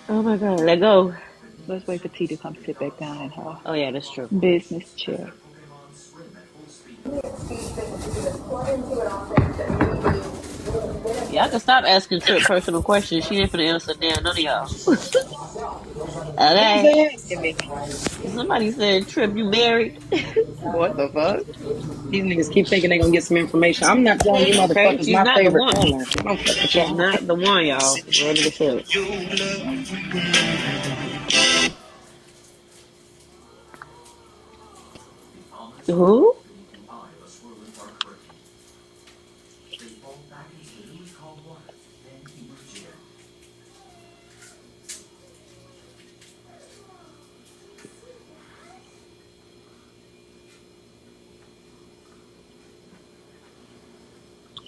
[SPEAKER 7] Oh my God, let go.
[SPEAKER 9] Let's wait for T to come sit back down in her
[SPEAKER 7] Oh yeah, that's true.
[SPEAKER 9] business chair.
[SPEAKER 7] Y'all can stop asking Trip personal questions. She ain't finna answer damn none of y'all.
[SPEAKER 5] Who's
[SPEAKER 7] Okay.
[SPEAKER 5] they asking me?
[SPEAKER 7] Somebody said, Trip, you married?
[SPEAKER 5] What the fuck? These niggas keep thinking they gonna get some information. I'm not telling you
[SPEAKER 7] Okay,
[SPEAKER 5] motherfuckers
[SPEAKER 7] she's
[SPEAKER 5] my
[SPEAKER 7] not the
[SPEAKER 5] favorite
[SPEAKER 7] one.
[SPEAKER 5] color. I don't fuck with
[SPEAKER 7] She's
[SPEAKER 5] y'all.
[SPEAKER 7] not the one, y'all. Word of the flip. Who?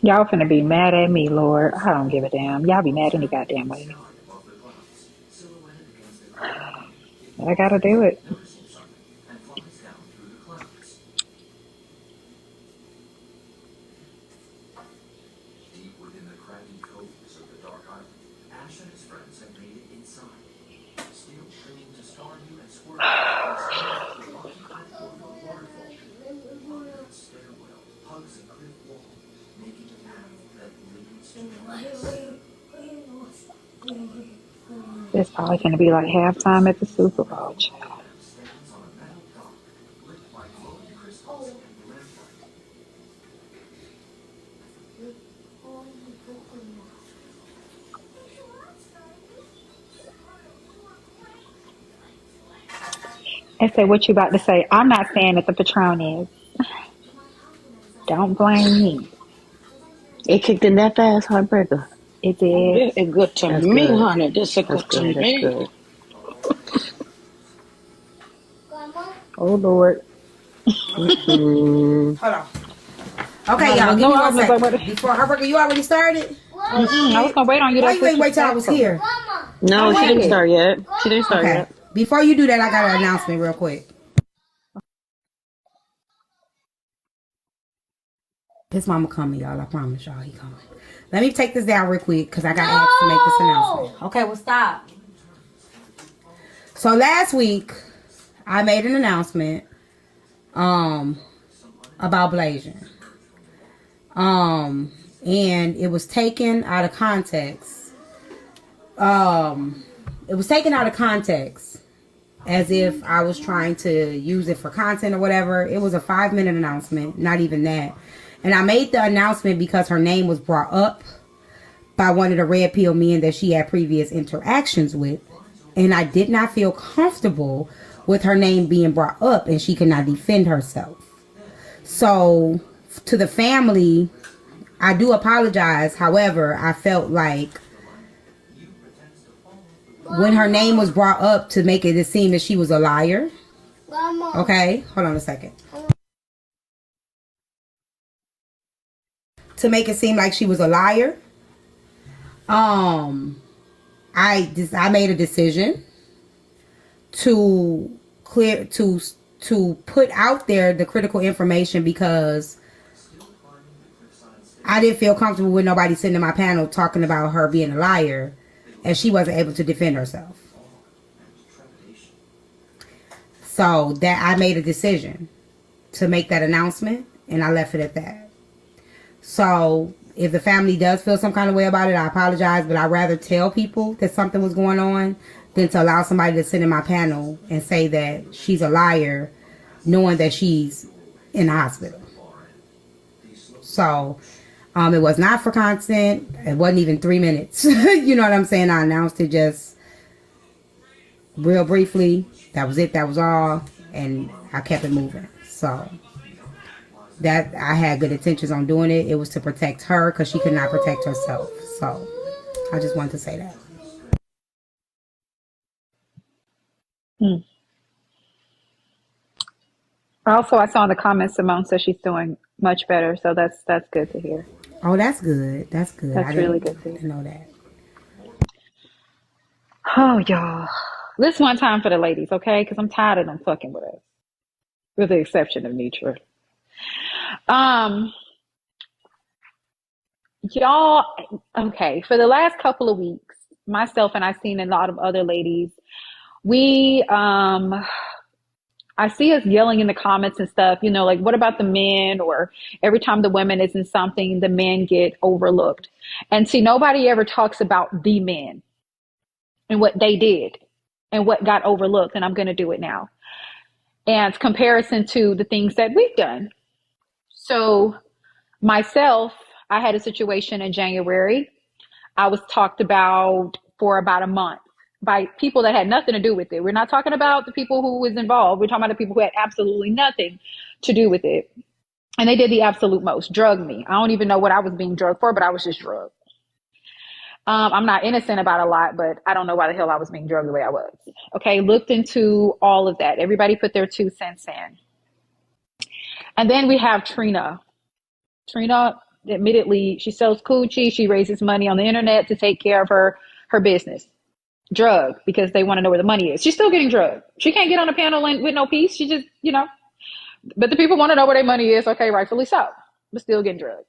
[SPEAKER 9] Y'all finna be mad at me, Lord. I don't give a damn. Y'all be mad any goddamn way. I gotta do it. It's probably gonna be like halftime at the Super Bowl. Child. I said, what you about to say? I'm not saying that the Patron is. Don't blame me.
[SPEAKER 7] It kicked in that fast, heartbreaker.
[SPEAKER 9] It
[SPEAKER 5] Oh,
[SPEAKER 9] did.
[SPEAKER 5] this is good to
[SPEAKER 7] That's
[SPEAKER 5] me,
[SPEAKER 7] good.
[SPEAKER 5] honey. This is
[SPEAKER 7] That's
[SPEAKER 5] good to
[SPEAKER 7] good. That's
[SPEAKER 5] me.
[SPEAKER 7] good.
[SPEAKER 9] Oh Lord.
[SPEAKER 7] Mm-mm.
[SPEAKER 2] Hold on.
[SPEAKER 9] I'm
[SPEAKER 2] Okay,
[SPEAKER 9] not
[SPEAKER 2] y'all,
[SPEAKER 9] even
[SPEAKER 2] give
[SPEAKER 9] know
[SPEAKER 2] me
[SPEAKER 9] I
[SPEAKER 2] one
[SPEAKER 9] was about
[SPEAKER 2] second.
[SPEAKER 9] to.
[SPEAKER 2] Before Heartbreaker, you already started? Oh
[SPEAKER 9] I was
[SPEAKER 2] shit.
[SPEAKER 9] gonna wait on you.
[SPEAKER 2] Why
[SPEAKER 9] That's
[SPEAKER 2] you ain't wait till I was
[SPEAKER 9] disrespectful.
[SPEAKER 2] here?
[SPEAKER 7] No,
[SPEAKER 9] Go
[SPEAKER 7] she didn't
[SPEAKER 9] ahead.
[SPEAKER 7] start yet. She didn't start
[SPEAKER 2] Okay.
[SPEAKER 7] yet.
[SPEAKER 2] Before you do that, I got an announcement real quick. His mama coming, y'all. I promise y'all he coming. Let me take this down real quick because I got asked to make this announcement. Okay, well stop. So last week I made an announcement about Blasian. And it was taken out of context. It was taken out of context as if I was trying to use it for content or whatever. It was a 5-minute announcement, not even that. And I made the announcement because her name was brought up by one of the red pill men that she had previous interactions with. And I did not feel comfortable with her name being brought up and she could not defend herself. So to the family, I do apologize. However, I felt like when her name was brought up to make it seem that she was a liar. Okay, hold on a second. To make it seem like she was a liar. I made a decision to put out there the critical information because I didn't feel comfortable with nobody sitting in my panel talking about her being a liar and she wasn't able to defend herself. So that I made a decision to make that announcement and I left it at that. So if the family does feel some kind of way about it, I apologize, but I'd rather tell people that something was going on than to allow somebody to sit in my panel and say that she's a liar knowing that she's in the hospital. So it was not for content. It wasn't even 3 minutes. You know what I'm saying? I announced it just real briefly. That was it. That was all. And I kept it moving. So that I had good intentions on doing it. It was to protect her because she could not protect herself. So I just wanted to say that.
[SPEAKER 9] Hmm. Also, I saw in the comments Simone says she's doing much better, so that's good to hear.
[SPEAKER 2] Oh, that's good. That's good. I
[SPEAKER 9] That's really good to
[SPEAKER 2] didn't
[SPEAKER 9] hear.
[SPEAKER 2] know that.
[SPEAKER 9] Oh, y'all. This one time for the ladies, okay? Because I'm tired of them fucking with us, with the exception of Nitra. Um, y'all, okay. For the last couple of weeks, myself and I've seen a lot of other ladies, we I see us yelling in the comments and stuff, you know, like, what about the men? Or every time the women is in something, the men get overlooked. And see, nobody ever talks about the men and what they did and what got overlooked. And I'm going to do it now. And comparison to the things that we've done. So myself, I had a situation in January. I was talked about for about a month by people that had nothing to do with it. We're not talking about the people who was involved. We're talking about the people who had absolutely nothing to do with it. And they did the absolute most, drugged me. I don't even know what I was being drugged for, but I was just drugged. I'm not innocent about a lot, but I don't know why the hell I was being drugged the way I was. Okay, looked into all of that. Everybody put their 2 cents in. And then we have Trina. Trina, admittedly, she sells coochie. She raises money on the internet to take care of her business. Drug, because they want to know where the money is. She's still getting drugged. She can't get on a panel with no peace. She just, you know, but the people want to know where their money is. Okay, rightfully so, but still getting drugged.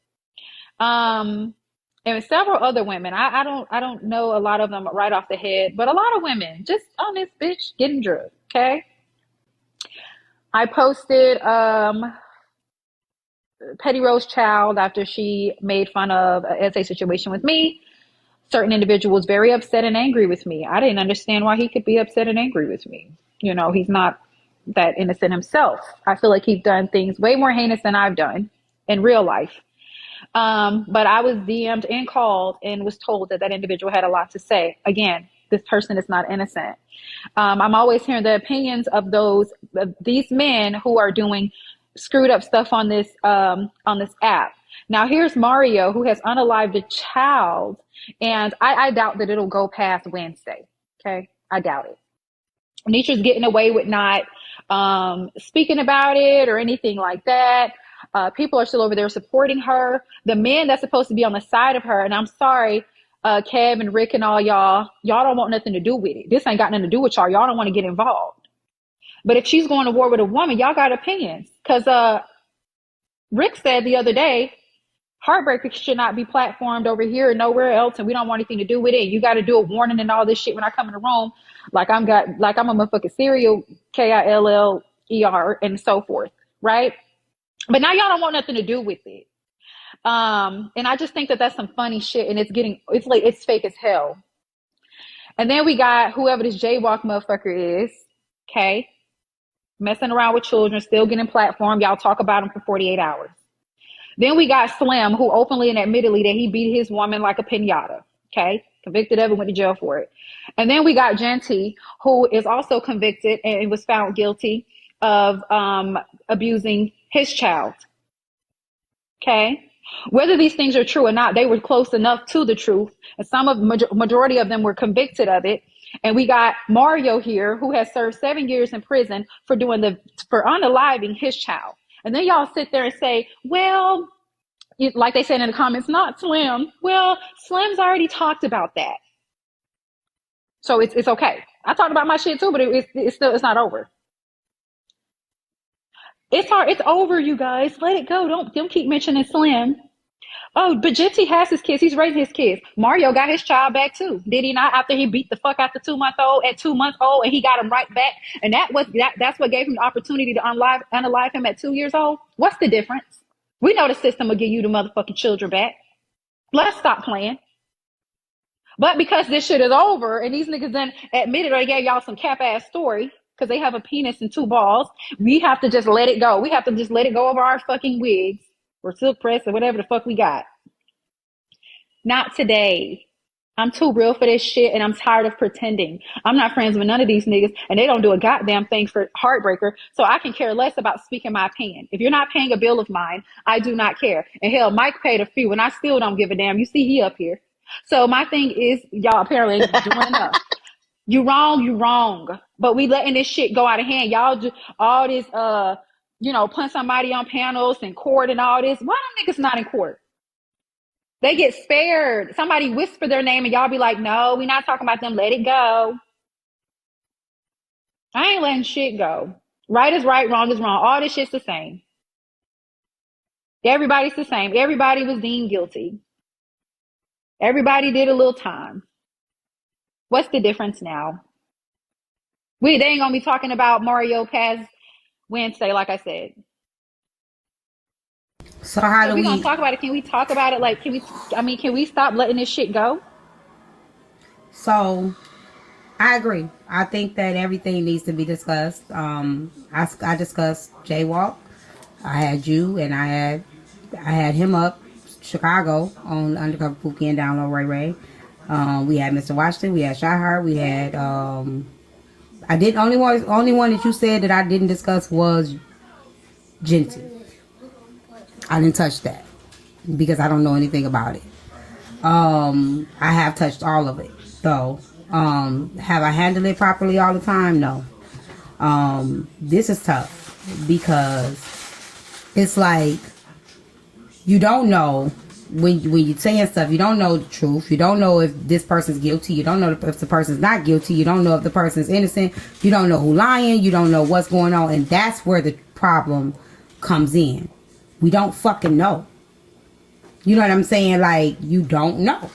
[SPEAKER 9] And several other women. I don't know a lot of them right off the head, but a lot of women just on this bitch getting drugged. Okay. I posted Petty Rose Child after she made fun of an essay situation with me. Certain individuals very upset and angry with me. I didn't understand why he could be upset and angry with me. You know, he's not that innocent himself. I feel like he's done things way more heinous than I've done in real life. But I was DM'd and called and was told that that individual had a lot to say. Again, this person is not innocent. I'm always hearing the opinions of these men who are doing screwed up stuff on this app. Now here's Mario, who has unalived a child, and I doubt that it'll go past Wednesday. Okay, I doubt it. Nietzsche's getting away with not speaking about it or anything like that. People are still over there supporting her. The men that's supposed to be on the side of her, and I'm sorry, Kev and Rick and all y'all don't want nothing to do with it. This ain't got nothing to do with y'all. Y'all don't want to get involved. But if she's going to war with a woman, y'all got opinions. Because Rick said the other day, Heartbreaker should not be platformed over here or nowhere else, and we don't want anything to do with it. You got to do a warning and all this shit when I come in the room, like I'm a motherfucking serial KILLER and so forth, right? But now y'all don't want nothing to do with it. And I just think that that's some funny shit, and it's fake as hell. And then we got whoever this jaywalk motherfucker is, okay, messing around with children, still getting platform. Y'all talk about him for 48 hours. Then we got Slim, who openly and admittedly that he beat his woman like a pinata, okay, convicted of it, went to jail for it. And then we got Genty, who is also convicted and was found guilty of abusing his child, okay. Whether these things are true or not, they were close enough to the truth, and majority of them were convicted of it. And we got Mario here, who has served 7 years in prison for unaliving his child. And then y'all sit there and say, well, like they said in the comments, not Slim. Well, Slim's already talked about that, so it's okay. I talked about my shit too, but it's not over. It's hard. It's over, you guys. Let it go. Don't keep mentioning Slim. Oh, but Gypsy has his kids. He's raising his kids. Mario got his child back too. Did he not? After he beat the fuck out the 2-month-old at 2 months old, and he got him right back. And that's what gave him the opportunity to unalive him at 2 years old. What's the difference? We know the system will give you the motherfucking children back. Let's stop playing. But because this shit is over, and these niggas then admitted or they gave y'all some cap ass story, because they have a penis and 2 balls, we have to just let it go. We have to just let it go over our fucking wigs or silk press or whatever the fuck we got. Not today. I'm too real for this shit, and I'm tired of pretending. I'm not friends with none of these niggas, and they don't do a goddamn thing for Heartbreaker, so I can care less about speaking my opinion. If you're not paying a bill of mine, I do not care. And hell, Mike paid a few, and I still don't give a damn. You see he up here. So my thing is, y'all apparently ain't doing enough. You wrong. But we letting this shit go out of hand. Y'all do all this, put somebody on panels and court and all this. Why them niggas not in court? They get spared. Somebody whisper their name and y'all be like, no, we're not talking about them. Let it go. I ain't letting shit go. Right is right, wrong is wrong. All this shit's the same. Everybody's the same. Everybody was deemed guilty. Everybody did a little time. What's the difference now? They ain't gonna be talking about Mario past Wednesday, like I said.
[SPEAKER 2] So how
[SPEAKER 9] So if
[SPEAKER 2] do
[SPEAKER 9] we're gonna
[SPEAKER 2] we?
[SPEAKER 9] talk about it, can we talk about it? Like, can we stop letting this shit go?
[SPEAKER 2] So I agree. I think that everything needs to be discussed. I discussed jaywalk. I had you and I had him up Chicago on Undercover Pookie and Download Ray Ray. We had Mr. Washington. We had Shyheart. We had I did only one that you said that I didn't discuss was Genty. I didn't touch that because I don't know anything about it. I have touched all of it though. Have I handled it properly all the time? No. This is tough because it's like you don't know when you're saying stuff. You don't know the truth. You don't know if this person's guilty. You don't know if the person's not guilty. You don't know if the person's innocent. You don't know who lying. You don't know what's going on, and that's where the problem comes in. We don't fucking know. You know what I'm saying? Like, you don't know.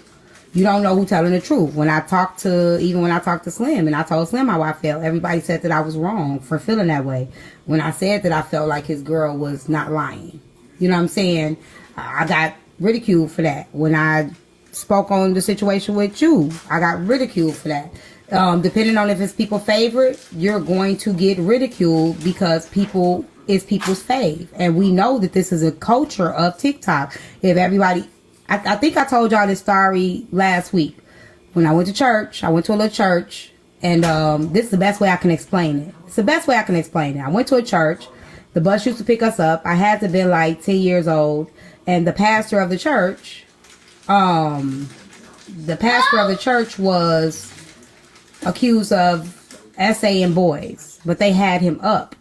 [SPEAKER 2] You don't know who's telling the truth. Even when I talked to Slim and I told Slim how I felt, everybody said that I was wrong for feeling that way. When I said that I felt like his girl was not lying. You know what I'm saying? I got ridiculed for that. When I spoke on the situation with you, I got ridiculed for that. Depending on if it's people's favorite, you're going to get ridiculed because people's fave. And we know that this is a culture of TikTok. If everybody, I think I told y'all this story last week. When I went to church, I went to a little church, and this is the best way I can explain it. It's the best way I can explain it. I went to a church. The bus used to pick us up. I had to be like 10 years old. And the pastor of the church, was accused of essaying boys. But they had him up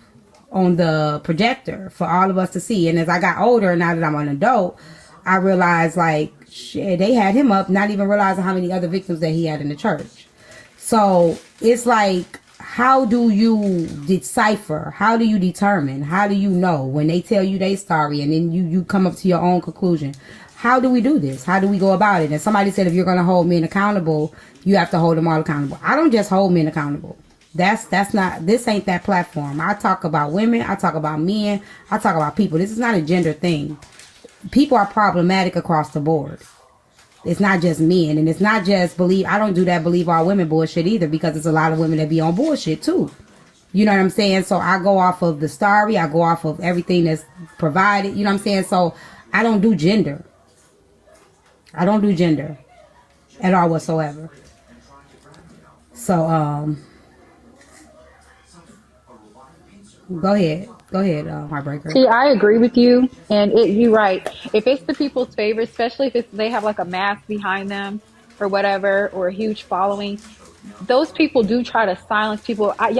[SPEAKER 2] on the projector for all of us to see. And as I got older, now that I'm an adult, I realized, like, shit, they had him up, not even realizing how many other victims that he had in the church. So it's like, how do you decipher? How do you determine? How do you know when they tell you they story and then you come up to your own conclusion? How do we do this? How do we go about it? And somebody said, if you're going to hold men accountable, you have to hold them all accountable. I don't just hold men accountable. That's not, this ain't that platform. I talk about women. I talk about men. I talk about people. This is not a gender thing. People are problematic across the board. It's not just men, and it's not just I don't do that believe all women bullshit either, because there's a lot of women that be on bullshit too. You know what I'm saying? So I go off of the story. I go off of everything that's provided. You know what I'm saying? So I don't do gender. I don't do gender at all whatsoever. So, go ahead, Heartbreaker.
[SPEAKER 9] See, I agree with you, and you're right. If it's the people's favorite, especially if they have like a mass behind them or whatever, or a huge following, those people do try to silence people. I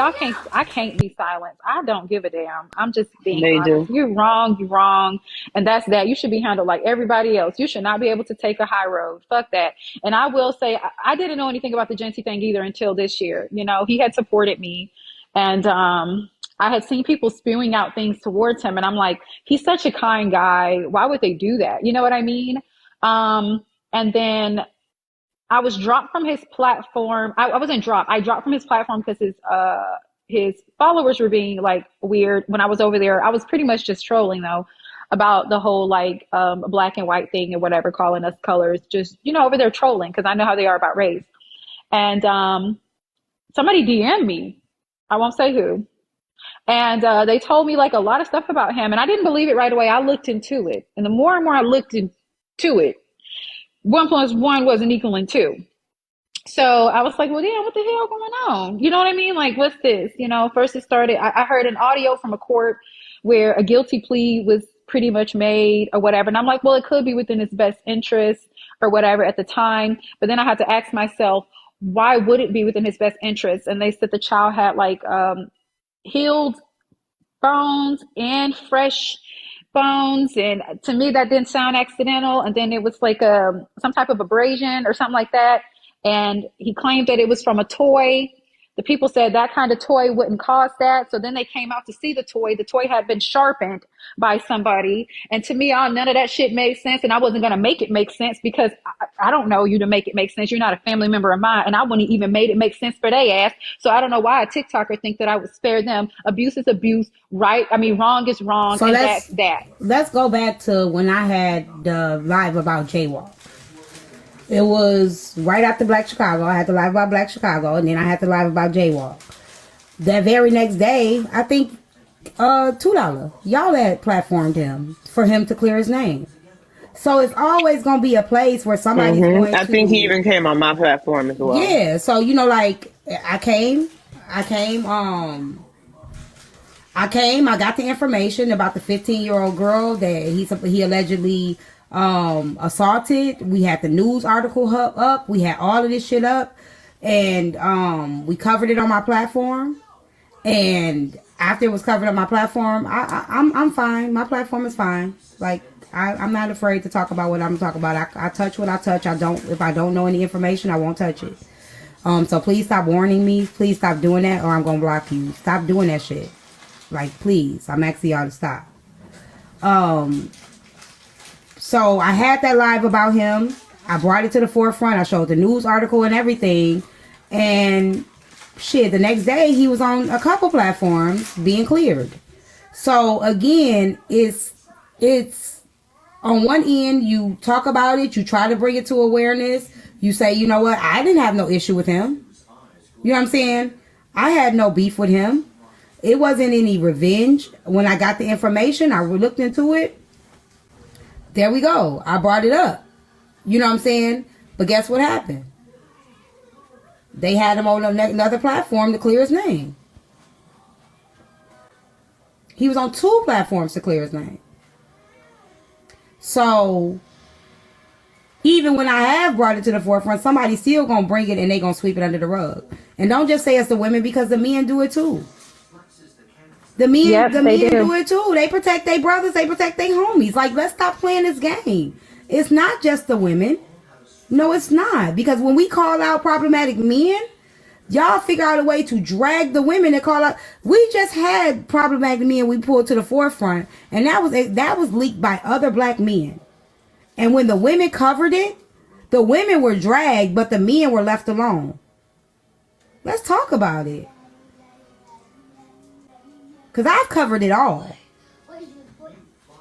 [SPEAKER 9] can't be silenced. I don't give a damn. I'm just being
[SPEAKER 7] They
[SPEAKER 9] honest.
[SPEAKER 7] do.
[SPEAKER 9] You're wrong, and that's that. You should be handled like everybody else. You should not be able to take a high road. Fuck that. And I will say, I didn't know anything about the Genty thing either until this year. You know, he had supported me, and I had seen people spewing out things towards him, and I'm like, he's such a kind guy. Why would they do that? You know what I mean? And then I was dropped from his platform. I wasn't dropped. I dropped from his platform because his followers were being like weird when I was over there. I was pretty much just trolling though about the whole like black and white thing and whatever, calling us colors. Just, you know, over there trolling because I know how they are about race. And somebody DM'd me. I won't say who. And they told me like a lot of stuff about him, and I didn't believe it right away. I looked into it, and the more and more I looked into it, 1+1 wasn't equaling 2. So I was like, well, damn, what the hell going on? You know what I mean? Like, what's this? You know, first it started, I heard an audio from a court where a guilty plea was pretty much made or whatever. And I'm like, well, it could be within his best interest or whatever at the time. But then I had to ask myself, why would it be within his best interest? And they said the child had like healed bones and fresh bones, and to me that didn't sound accidental. And then it was like some type of abrasion or something like that, and he claimed that it was from a toy. The people said that kind of toy wouldn't cause that. So then they came out to see the toy. The toy had been sharpened by somebody. And to me, none of that shit made sense. And I wasn't going to make it make sense because I don't know you to make it make sense. You're not a family member of mine. And I wouldn't even made it make sense for they ass. So I don't know why a TikToker think that I would spare them. Abuse is abuse, right? I mean, wrong is wrong. So and that's that.
[SPEAKER 2] Let's go back to when I had the live about Jaywalk. It was right after Black Chicago. I had to live about Black Chicago, and then I had to live about Jaywalk. That very next day, I think $2. Y'all had platformed him for him to clear his name. So it's always going to be a place where somebody's going to...
[SPEAKER 10] I think he even came on my platform as well.
[SPEAKER 2] Yeah, so, you know, like, I got the information about the 15-year-old girl that he allegedly... assaulted. We had the news article up. We had all of this shit up, and we covered it on my platform. And after it was covered on my platform, I'm fine. My platform is fine. Like I'm not afraid to talk about what I'm talking about. I touch what I touch. If I don't know any information, I won't touch it. So please stop warning me. Please stop doing that, or I'm gonna block you. Stop doing that shit. Like please, I'm asking y'all to stop. So I had that live about him. I brought it to the forefront. I showed the news article and everything. And shit, the next day he was on a couple platforms being cleared. So again, it's on one end, you talk about it, you try to bring it to awareness. You say, you know what, I didn't have no issue with him. You know what I'm saying? I had no beef with him. It wasn't any revenge. When I got the information, I looked into it. There we go. I brought it up. You know what I'm saying? But guess what happened? They had him on another platform to clear his name. He was on 2 platforms to clear his name. So, even when I have brought it to the forefront, somebody's still going to bring it and they going to sweep it under the rug. And don't just say it's the women, because the men do it too. The men do it too. They protect their brothers. They protect their homies. Like, let's stop playing this game. It's not just the women. No, it's not. Because when we call out problematic men, y'all figure out a way to drag the women that call out. We just had problematic men we pulled to the forefront, and that was leaked by other black men. And when the women covered it, the women were dragged, but the men were left alone. Let's talk about it. Because I've covered it all.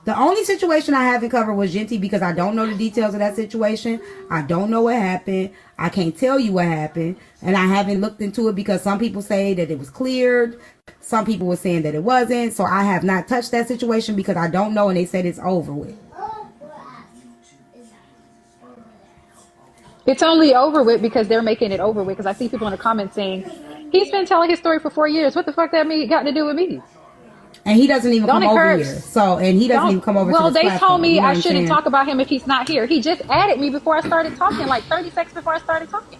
[SPEAKER 2] The only situation I haven't covered was Genty, because I don't know the details of that situation. I don't know what happened. I can't tell you what happened. And I haven't looked into it because some people say that it was cleared. Some people were saying that it wasn't. So I have not touched that situation because I don't know, and they said it's over with.
[SPEAKER 9] It's only over with because they're making it over with. Because I see people in the comments saying, he's been telling his story for 4 years. What the fuck that got to do with me?
[SPEAKER 2] And he doesn't even come over here. So, and he doesn't even come over to this platform.
[SPEAKER 9] Well, they told me I shouldn't talk about him if he's not here. He just added me before I started talking, like 30 seconds before I started talking.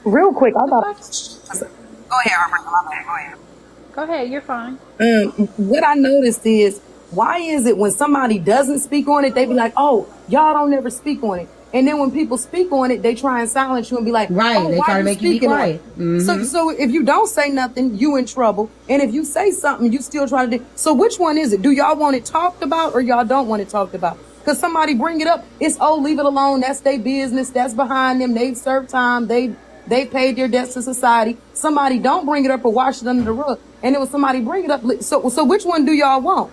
[SPEAKER 5] Real quick, I got.
[SPEAKER 11] Go ahead, Roberta.
[SPEAKER 9] Go ahead, you're fine.
[SPEAKER 5] What I noticed is, why is it when somebody doesn't speak on it, they be like, "Oh, y'all don't never speak on it," and then when people speak on it, they try and silence you and be like,
[SPEAKER 2] "Right,
[SPEAKER 5] oh,
[SPEAKER 2] they try to make you be quiet."
[SPEAKER 5] Mm-hmm. So if you don't say nothing, you in trouble, and if you say something, you still try to do. So which one is it? Do y'all want it talked about, or y'all don't want it talked about? Because somebody bring it up, it's leave it alone. That's their business. That's behind them. They've served time. They paid their debts to society. Somebody don't bring it up or wash it under the rug, and it was somebody bring it up. So which one do y'all want?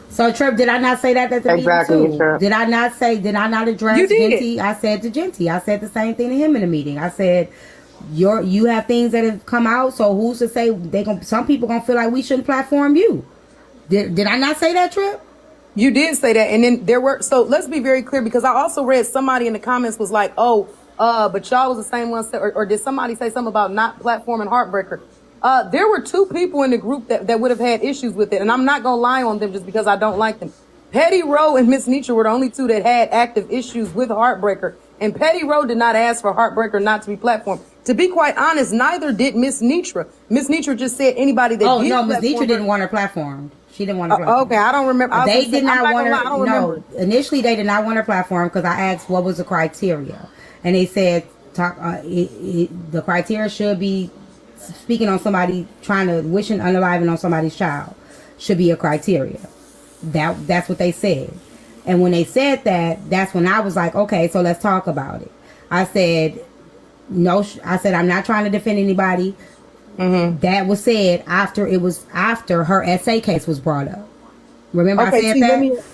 [SPEAKER 2] So Trip, did I not say that at the meeting too? Trip. Did I not address Genty? I said to Genty, I said the same thing to him in the meeting. I said, you have things that have come out, so who's to say some people gonna feel like we shouldn't platform you? Did I not say that, Trip?
[SPEAKER 5] You did say that, and then there were. So let's be very clear, because I also read somebody in the comments was like, but y'all was the same ones, or did somebody say something about not platforming Heartbreaker? There were 2 people in the group that would have had issues with it, and I'm not gonna lie on them just because I don't like them. Petty Rowe and Miss Nietzsche were the only 2 that had active issues with Heartbreaker, and Petty Rowe did not ask for Heartbreaker not to be platformed. To be quite honest, neither did Miss Nietzsche. Miss Nietzsche just said anybody that. Oh no,
[SPEAKER 2] Miss Nietzsche didn't want her platformed. She didn't want her platformed.
[SPEAKER 5] Okay, I don't remember.
[SPEAKER 2] They did not want her. No, initially they did not want her platform because I asked what was the criteria, and they said The criteria should be speaking on somebody, trying to wishing unaliving on somebody's child should be a criteria. That's what they said. And when they said that, that's when I was like, okay, so let's talk about it. I said, no, I said, I'm not trying to defend anybody. Mm-hmm. That was said after her essay case was brought up. Remember I said that?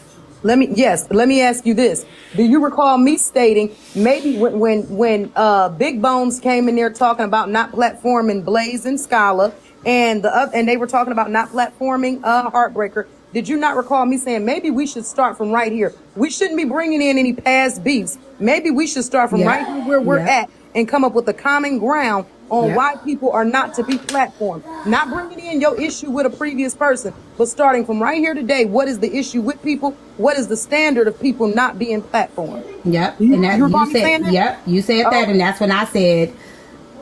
[SPEAKER 5] Let me ask you this. Do you recall me stating maybe when Big Bones came in there talking about not platforming Blaze and Scala and they were talking about not platforming Heartbreaker? Did you not recall me saying maybe we should start from right here? We shouldn't be bringing in any past beefs. Maybe we should start from right here where we're at and come up with a common ground on why people are not to be platformed. Not bringing in your issue with a previous person, but starting from right here today. What is the issue with people? What is the standard of people not being platformed?
[SPEAKER 2] Yep. You said that, and that's when I said,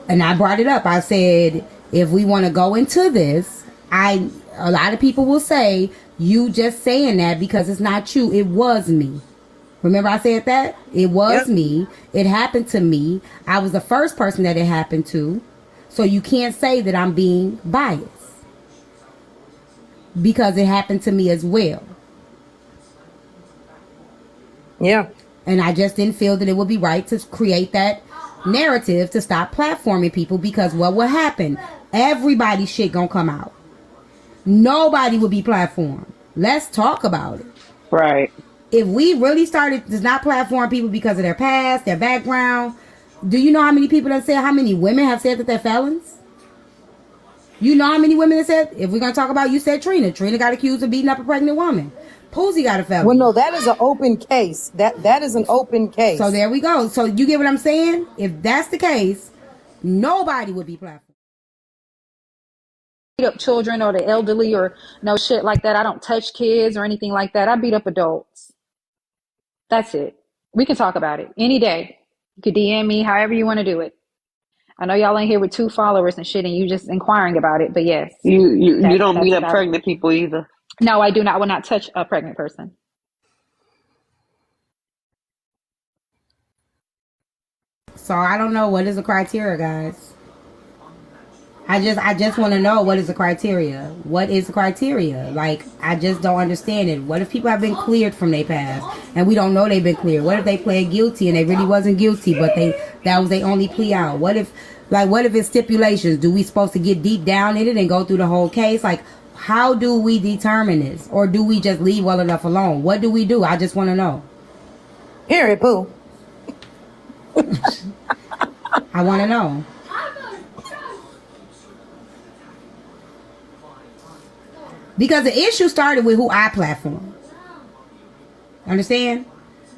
[SPEAKER 2] and I brought it up. I said, if we want to go into this, a lot of people will say, you just saying that because it's not you. It was me. Remember I said that? It was me. It happened to me. I was the first person that it happened to. So you can't say that I'm being biased. Because it happened to me as well.
[SPEAKER 5] Yeah.
[SPEAKER 2] And I just didn't feel that it would be right to create that narrative to stop platforming people, because what will happen? Everybody's shit gonna come out. Nobody will be platformed. Let's talk about it.
[SPEAKER 7] Right.
[SPEAKER 2] If we really started to not platform people because of their past, their background, do you know how many people have said, how many women have said that they're felons? You know how many women have said, if we're going to talk about, you said Trina. Trina got accused of beating up a pregnant woman. Poozy got a felony.
[SPEAKER 5] Well, no, that is an open case. That is an open case.
[SPEAKER 2] So there we go. So you get what I'm saying? If that's the case, nobody would be platformed.
[SPEAKER 9] Beat up children or the elderly or no shit like that. I don't touch kids or anything like that. I beat up adults. That's it. We can talk about it any day. You could DM me however you want to do it. I know y'all ain't here with 2 followers and shit and you just inquiring about it, but yes.
[SPEAKER 7] You don't beat up pregnant people either.
[SPEAKER 9] No, I do not. I will not touch a pregnant person.
[SPEAKER 2] So I don't know, what is the criteria, guys? I just want to know, what is the criteria? What is the criteria? Like, I just don't understand it. What if people have been cleared from their past and we don't know they've been cleared? What if they pled guilty and they really wasn't guilty, but that was their only plea out? What if it's stipulations? Do we supposed to get deep down in it and go through the whole case? Like, how do we determine this? Or do we just leave well enough alone? What do we do? I just want to know.
[SPEAKER 5] Period, Pooh.
[SPEAKER 2] I want to know. Because the issue started with who I platform. Understand?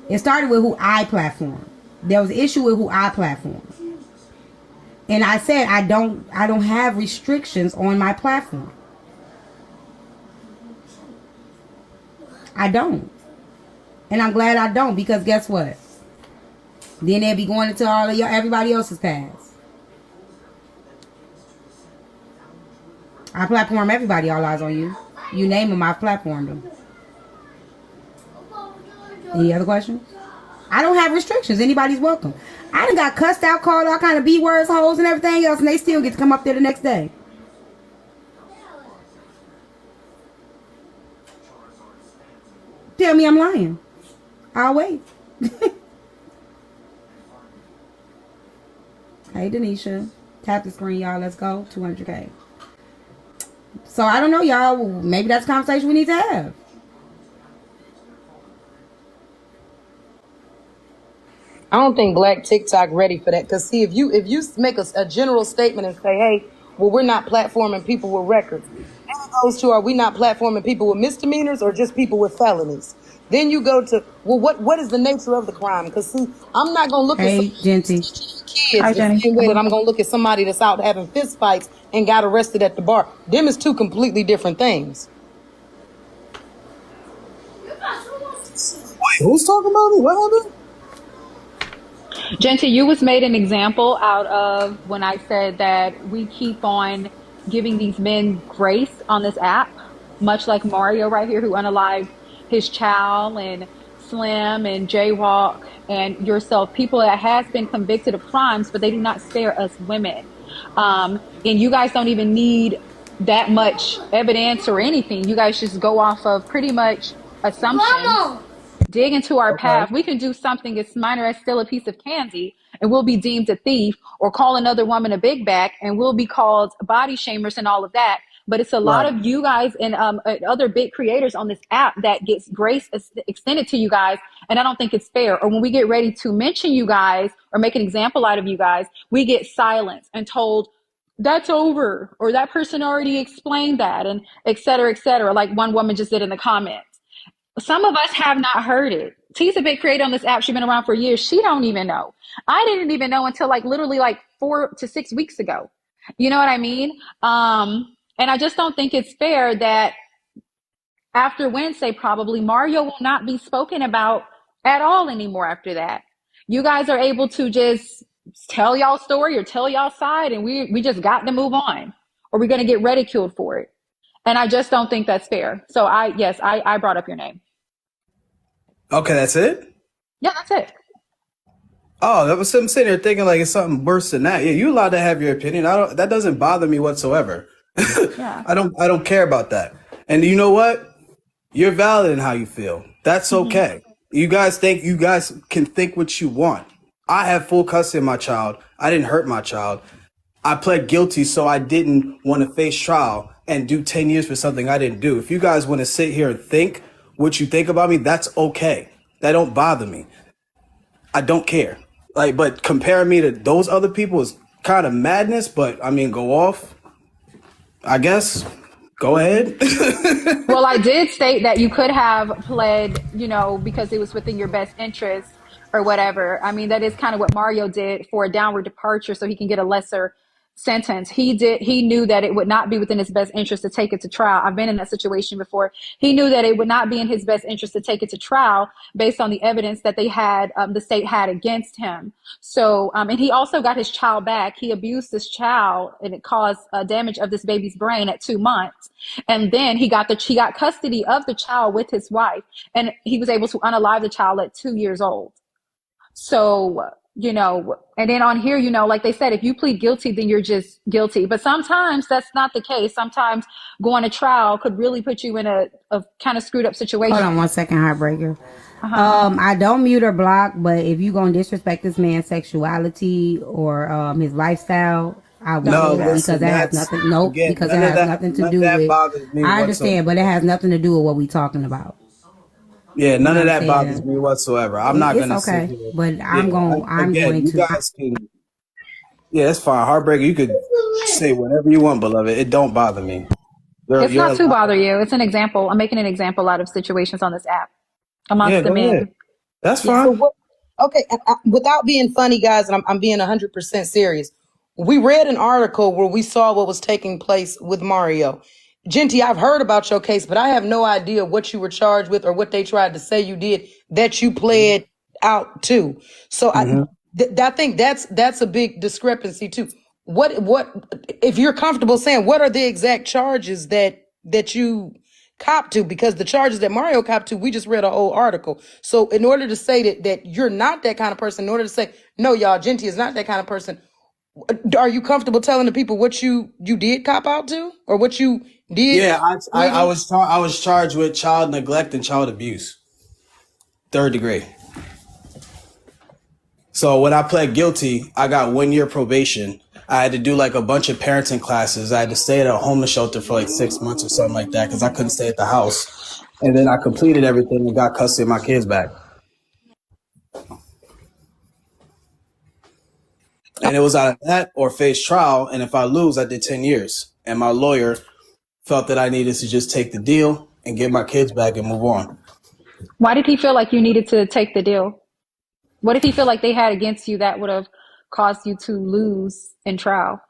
[SPEAKER 2] It started with who I platform. There was an issue with who I platform. And I said I don't have restrictions on my platform. I don't. And I'm glad I don't, because guess what? Then they'll be going into all of everybody else's past. I platform everybody, all eyes on you. You name them, I've platformed them. Any other questions? I don't have restrictions. Anybody's welcome. I done got cussed out, called all kind of B words, hoes, and everything else, and they still get to come up there the next day. Tell me I'm lying. I'll wait. Hey, Denisha. Tap the screen, y'all. Let's go. 200K. So I don't know, y'all. Maybe that's a conversation we need to have.
[SPEAKER 5] I don't think Black TikTok ready for that. Because see, if you make a general statement and say, hey, well, we're not platforming people with records. Then it goes to, are we not platforming people with misdemeanors or just people with felonies? Then you go to, well, what is the nature of the crime? Because see, I'm not going to look at kids the same way that I'm going to look at somebody that's out having fist fights and got arrested at the bar. Them is 2 completely different things.
[SPEAKER 11] Wait, who's talking about me? What happened?
[SPEAKER 9] Genty, you was made an example out of when I said that we keep on giving these men grace on this app, much like Mario right here, who unalived his child and Slim and Jaywalk and yourself, people that has been convicted of crimes, but they do not spare us women. And you guys don't even need that much evidence or anything. You guys just go off of pretty much assumptions. Dig into our path. We can do something as minor as steal a piece of candy and we'll be deemed a thief, or call another woman a big back and we'll be called body shamers and all of that. But it's a lot of you guys and other big creators on this app that gets grace extended to you guys. And I don't think it's fair. Or when we get ready to mention you guys or make an example out of you guys, we get silenced and told, that's over, or that person already explained that, and et cetera, like one woman just did in the comments. Some of us have not heard it. T's a big creator on this app. She's been around for years. She don't even know. I didn't even know until like literally like 4 to 6 weeks ago. You know what I mean? And I just don't think it's fair that after Wednesday, probably Mario will not be spoken about at all anymore after that. You guys are able to just tell y'all story or tell y'all side, and we just got to move on, or we're going to get ridiculed for it. And I just don't think that's fair. So I brought up your name.
[SPEAKER 11] Okay, that's it?
[SPEAKER 9] Yeah, that's it.
[SPEAKER 11] Oh, that was I'm sitting here thinking like it's something worse than that. Yeah, you allowed to have your opinion. That doesn't bother me whatsoever.
[SPEAKER 9] Yeah.
[SPEAKER 11] I don't care about that. And you know what? You're valid in how you feel. That's okay. You guys can think what you want. I have full custody of my child. I didn't hurt my child. I pled guilty, so I didn't want to face trial and do 10 years for something I didn't do. If you guys want to sit here and think what you think about me, that's okay. That don't bother me. I don't care. But comparing me to those other people is kind of madness, but I mean, go off. I guess. Go ahead.
[SPEAKER 9] Well, I did state that you could have pled, because it was within your best interest or whatever. I mean, that is kind of what Mario did for a downward departure so he can get a lesser sentence. He knew that it would not be within his best interest to take it to trial. I've been in that situation before. He knew that it would not be in his best interest to take it to trial based on the evidence that they had, the state had against him. So, and he also got his child back. He abused this child and it caused damage of this baby's brain at 2 months. And then he got custody of the child with his wife, and he was able to unalive the child at 2 years old. So, and then on here, like they said, if you plead guilty, then you're just guilty. But sometimes that's not the case. Sometimes going to trial could really put you in a kind of screwed up situation.
[SPEAKER 2] Hold on 1 second, Heartbreaker. I don't mute or block, but if you gonna disrespect this man's sexuality or his lifestyle, I won't, because that has nothing. Nope, again, because it has nothing to do with. I understand, but it has nothing to do with what we talking about.
[SPEAKER 11] Yeah, none of that bothers me whatsoever. I'm not gonna
[SPEAKER 2] okay,
[SPEAKER 11] sit here.
[SPEAKER 2] but I'm going
[SPEAKER 11] you
[SPEAKER 2] to.
[SPEAKER 11] Guys can, yeah, it's fine. Heartbreaker, you could say whatever you want, beloved. It don't bother me.
[SPEAKER 9] It's not to bother you. It's an example. I'm making an example out of situations on this app amongst the men.
[SPEAKER 11] Ahead. That's fine.
[SPEAKER 5] So okay, without being funny, guys, and I'm being 100% serious. We read an article where we saw what was taking place with Mario. Genty, I've heard about your case, but I have no idea what you were charged with or what they tried to say you did that you pled out to. So I think that's a big discrepancy too. What if you're comfortable saying what are the exact charges that you cop to? Because the charges that Mario copped to, we just read a whole article. So in order to say that you're not that kind of person, in order to say no, y'all, Genty is not that kind of person, are you comfortable telling the people what you did cop out to, or what you did?
[SPEAKER 11] Yeah, I was charged with child neglect and child abuse, 3rd degree. So when I pled guilty, I got 1 year probation. I had to do like a bunch of parenting classes. I had to stay at a homeless shelter for like 6 months or something like that because I couldn't stay at the house. And then I completed everything and got custody of my kids back. And it was out of that or face trial. And if I lose, I did 10 years. And my lawyer felt that I needed to just take the deal and get my kids back and move on.
[SPEAKER 9] Why did he feel like you needed to take the deal? What did he feel like they had against you that would have caused you to lose in trial?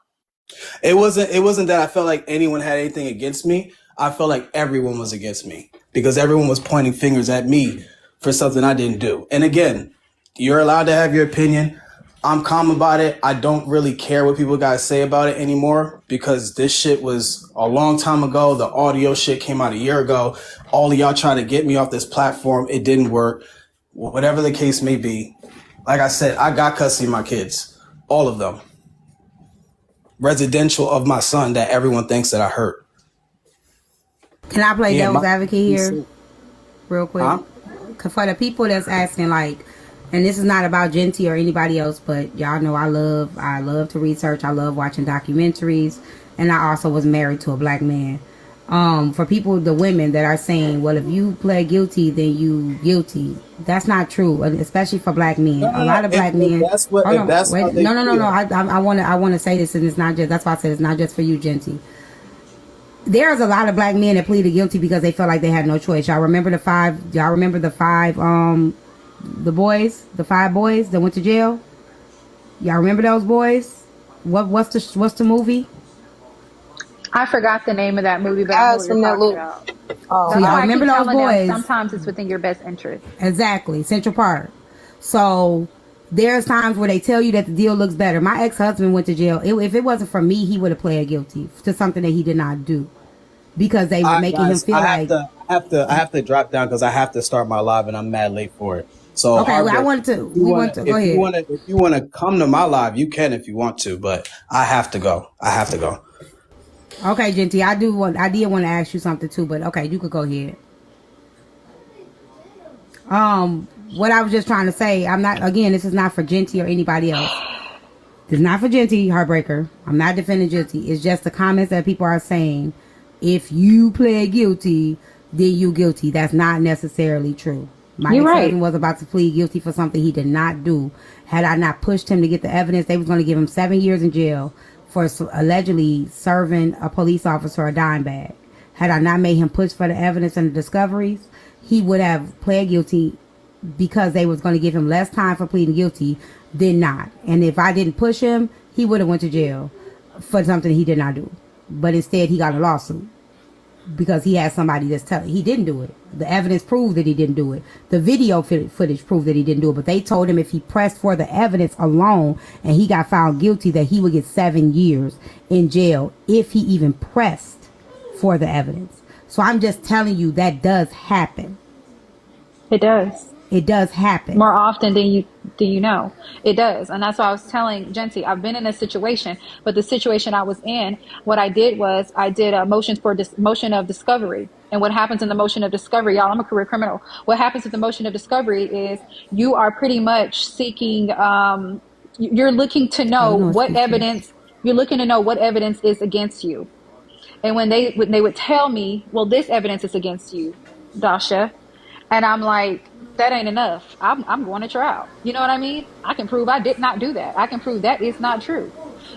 [SPEAKER 11] It wasn't that I felt like anyone had anything against me. I felt like everyone was against me because everyone was pointing fingers at me for something I didn't do. And again, you're allowed to have your opinion. I'm calm about it. I don't really care what people guys say about it anymore because this shit was a long time ago. The audio shit came out a year ago. All of y'all trying to get me off this platform. It didn't work. whatever the case may be. Like I said, I got custody of my kids, all of them. Residential of my son that everyone thinks that I hurt.
[SPEAKER 2] Can I play
[SPEAKER 11] Yeah,
[SPEAKER 2] devil's advocate here real quick?
[SPEAKER 11] Huh?
[SPEAKER 2] 'Cause for the people that's asking, like, and this is not about Genty or anybody else, but y'all know I love to research. I love watching documentaries, and I also was married to a black man. For people, the women that are saying, well, if you pled guilty, then you guilty. That's not true, especially for black men. A lot of black men.
[SPEAKER 11] That's what.
[SPEAKER 2] Hold
[SPEAKER 11] If
[SPEAKER 2] on,
[SPEAKER 11] that's
[SPEAKER 2] wait,
[SPEAKER 11] how they
[SPEAKER 2] no.
[SPEAKER 11] feel.
[SPEAKER 2] I want to say this, and it's not just. That's why I said it's not just for you, Genty. There's a lot of black men that pleaded guilty because they felt like they had no choice. Y'all remember the five? Y'all remember the five? The five boys that went to jail. Y'all remember those boys? What's the movie?
[SPEAKER 9] I forgot the name of that movie, but I know
[SPEAKER 5] Guys
[SPEAKER 9] what you're
[SPEAKER 5] from that
[SPEAKER 9] talking
[SPEAKER 5] little.
[SPEAKER 9] about.
[SPEAKER 5] Oh,
[SPEAKER 9] That's
[SPEAKER 2] y'all
[SPEAKER 9] why I
[SPEAKER 2] remember
[SPEAKER 9] keep
[SPEAKER 2] those
[SPEAKER 9] telling them
[SPEAKER 2] boys?
[SPEAKER 9] sometimes it's within your best interest.
[SPEAKER 2] Exactly, Central Park. So there's times where they tell you that the deal looks better. My ex-husband went to jail. If it wasn't for me, he would have pled guilty to something that he did not do because they were making him feel
[SPEAKER 11] I
[SPEAKER 2] like.
[SPEAKER 11] have to drop down because I have to start my live and I'm mad late for it. So
[SPEAKER 2] Okay, well,
[SPEAKER 11] Heartbreak,
[SPEAKER 2] go ahead.
[SPEAKER 11] if you want to come to my live, you can if you want to, but I have to go.
[SPEAKER 2] Okay, Genty, I did want to ask you something too, but okay, you could go ahead. What I was just trying to say, this is not for Genty or anybody else. It's not for Genty, Heartbreaker. I'm not defending Genty. It's just the comments that people are saying. If you pled guilty, then you guilty. That's not necessarily true. My ex-husband was about to plead guilty for something he did not do. Had I not pushed him to get the evidence, they was going to give him 7 years in jail for allegedly serving a police officer a dime bag. Had I not made him push for the evidence and the discoveries, he would have pled guilty because they was going to give him less time for pleading guilty than not. And if I didn't push him, he would have went to jail for something he did not do. But instead, he got a lawsuit because he had somebody that's telling he didn't do it. The evidence proved that he didn't do it. The video footage proved that he didn't do it. But they told him if he pressed for the evidence alone and he got found guilty, that he would get 7 years in jail if he even pressed for the evidence. So I'm just telling you that does happen.
[SPEAKER 9] It does.
[SPEAKER 2] It does happen
[SPEAKER 9] more often than you know. It does. And that's why I was telling Genty, I've been in a situation, but the situation I was in, what I did was I did a motion of discovery. And what happens in the motion of discovery, y'all, I'm a career criminal. What happens with the motion of discovery is you are pretty much seeking, you're looking to know what evidence, is against you. And when they would tell me, well, this evidence is against you, Dasha. And I'm like, that ain't enough. I'm going to trial. You know what I mean? I can prove I did not do that. I can prove that is not true.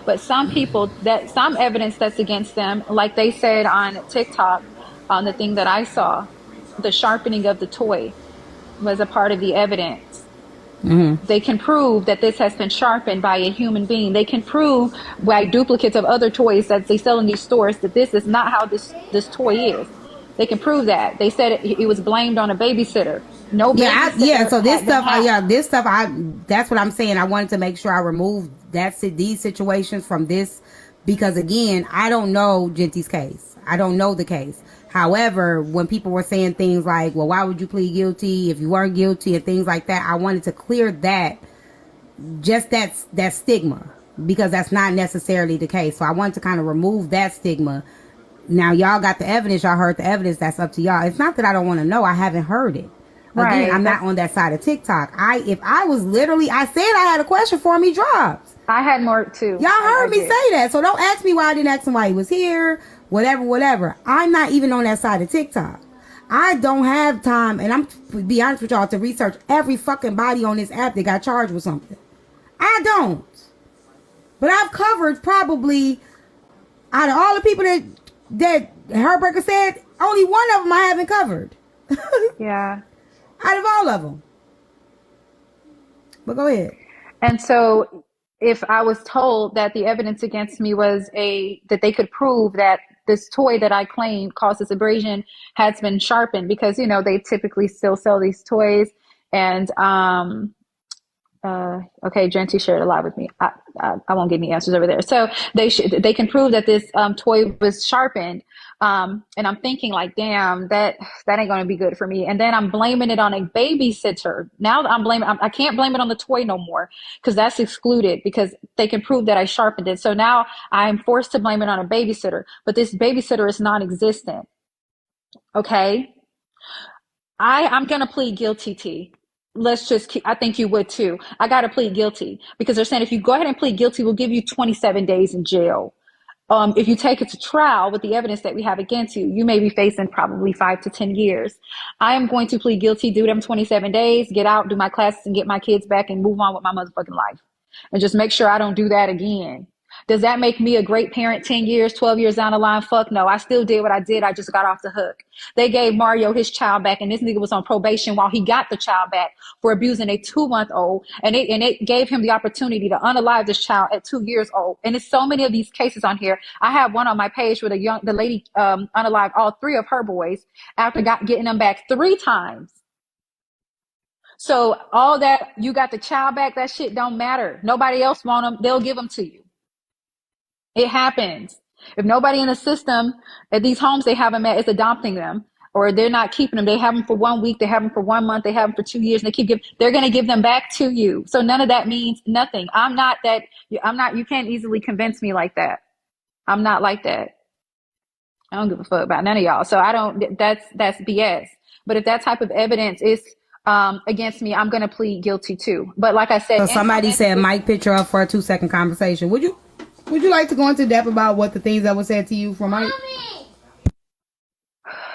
[SPEAKER 9] But some people, some evidence that's against them, like they said on TikTok, on the thing that I saw, the sharpening of the toy was a part of the evidence. Mm-hmm. They can prove that this has been sharpened by a human being. They can prove by duplicates of other toys that they sell in these stores that this is not how this toy is. They can prove that. They said it was blamed on a babysitter. No babysitter.
[SPEAKER 2] So this stuff, that's what I'm saying. I wanted to make sure I removed these situations from this because again, I don't know Genty's case. I don't know the case. However, when people were saying things like, well, why would you plead guilty if you weren't guilty and things like that, I wanted to clear that stigma because that's not necessarily the case. So I wanted to kind of remove that stigma. Now, y'all got the evidence. Y'all heard the evidence. That's up to y'all. It's not that I don't want to know. I haven't heard it. Right. Again, I'm not on that side of TikTok. If I was literally, I said I had a question for him. He dropped.
[SPEAKER 9] I had more too.
[SPEAKER 2] Y'all heard me say that. So don't ask me why I didn't ask him why he was here. Whatever. I'm not even on that side of TikTok. I don't have time, and I'm to be honest with y'all, to research every fucking body on this app that got charged with something. I don't. But I've covered probably out of all the people that Heartbreaker said, only one of them I haven't covered.
[SPEAKER 9] Yeah.
[SPEAKER 2] Out of all of them. But go ahead.
[SPEAKER 9] And so if I was told that the evidence against me was that they could prove that this toy that I claimed causes abrasion has been sharpened because, they typically still sell these toys and Okay, Genty shared a lot with me. I won't give any answers over there. So they can prove that this toy was sharpened, and I'm thinking like, damn, that ain't gonna be good for me. And then I'm blaming it on a babysitter. Now I'm blaming. I can't blame it on the toy no more because that's excluded because they can prove that I sharpened it. So now I'm forced to blame it on a babysitter. But this babysitter is non-existent. Okay, I'm gonna plead guilty, T. Let's just keep, I think you would too. I got to plead guilty because they're saying if you go ahead and plead guilty, we'll give you 27 days in jail. If you take it to trial with the evidence that we have against you, you may be facing probably 5 to 10 years. I am going to plead guilty, do them 27 days, get out, do my classes and get my kids back and move on with my motherfucking life. And just make sure I don't do that again. Does that make me a great parent 10 years, 12 years down the line? Fuck no. I still did what I did. I just got off the hook. They gave Mario his child back, and this nigga was on probation while he got the child back for abusing a 2-month-old. And it gave him the opportunity to unalive this child at 2 years old. And it's so many of these cases on here. I have one on my page where the lady unalived all 3 of her boys after getting them back 3 times. So all that, you got the child back, that shit don't matter. Nobody else want them. They'll give them to you. It happens. If nobody in the system at these homes they have them at is adopting them, or they're not keeping them, they have them for 1 week, they have them for 1 month, they have them for 2 years, and they're going to give them back to you. So none of that means nothing. You can't easily convince me like that. I'm not like that. I don't give a fuck about none of y'all. So that's BS. But if that type of evidence is against me, I'm going to plead guilty too. But like I said,
[SPEAKER 2] so somebody said Mike picture up for a 2-second conversation. Would you like to go into depth about what the things that were said to you from Mike?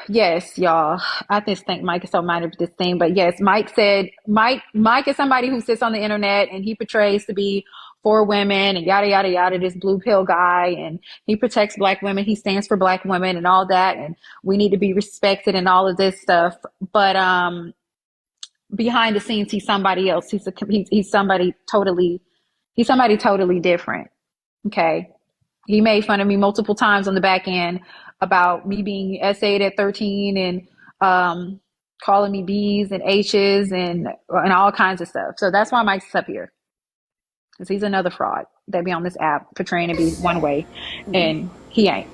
[SPEAKER 9] Yes, y'all. I just think Mike is so minor with this thing, but yes, Mike is somebody who sits on the internet and he portrays to be for women and yada yada yada, this blue pill guy, and he protects Black women, he stands for Black women and all that, and we need to be respected and all of this stuff. But behind the scenes, he's somebody else. He's somebody totally different. Okay. He made fun of me multiple times on the back end about me being SA'd at 13 and calling me B's and H's and all kinds of stuff. So that's why Mike's up here. Because he's another fraud that be on this app portraying to be one way, and he ain't.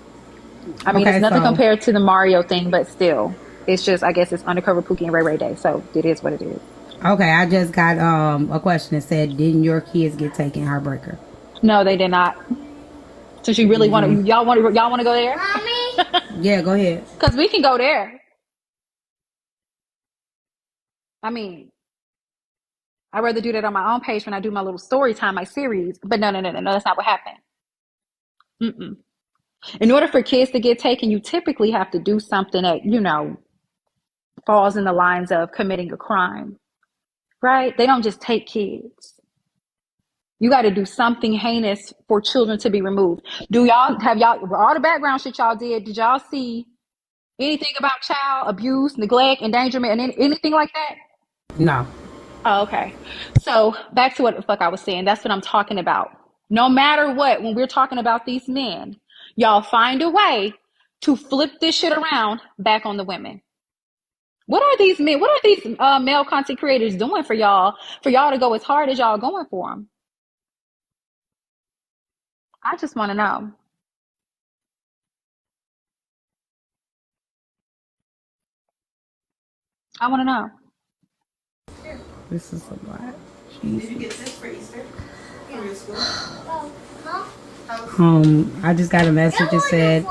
[SPEAKER 9] I mean, it's nothing compared to the Mario thing, but still, it's just, I guess it's Undercover Pookie and Ray Ray Day. So it is what it is.
[SPEAKER 2] Okay, I just got a question that said, didn't your kids get taken Heartbreaker?
[SPEAKER 9] No, they did not. Since you really want to, y'all want to go there?
[SPEAKER 2] Mommy? Yeah, go ahead.
[SPEAKER 9] Because we can go there. I mean, I'd rather do that on my own page when I do my little story time, my series. But no, that's not what happened. Mm-mm. In order for kids to get taken, you typically have to do something that, falls in the lines of committing a crime, right? They don't just take kids. You got to do something heinous for children to be removed. Have y'all, all the background shit y'all did y'all see anything about child abuse, neglect, endangerment, and anything like that?
[SPEAKER 2] No.
[SPEAKER 9] Oh, okay. So back to what the fuck I was saying. That's what I'm talking about. No matter what, when we're talking about these men, y'all find a way to flip this shit around back on the women. What are these men? What are these male content creators doing for y'all to go as hard as y'all going for them? I just want to know. I want to know.
[SPEAKER 2] This is a lot. Did you get this for Easter? From your school? I just got a message that said,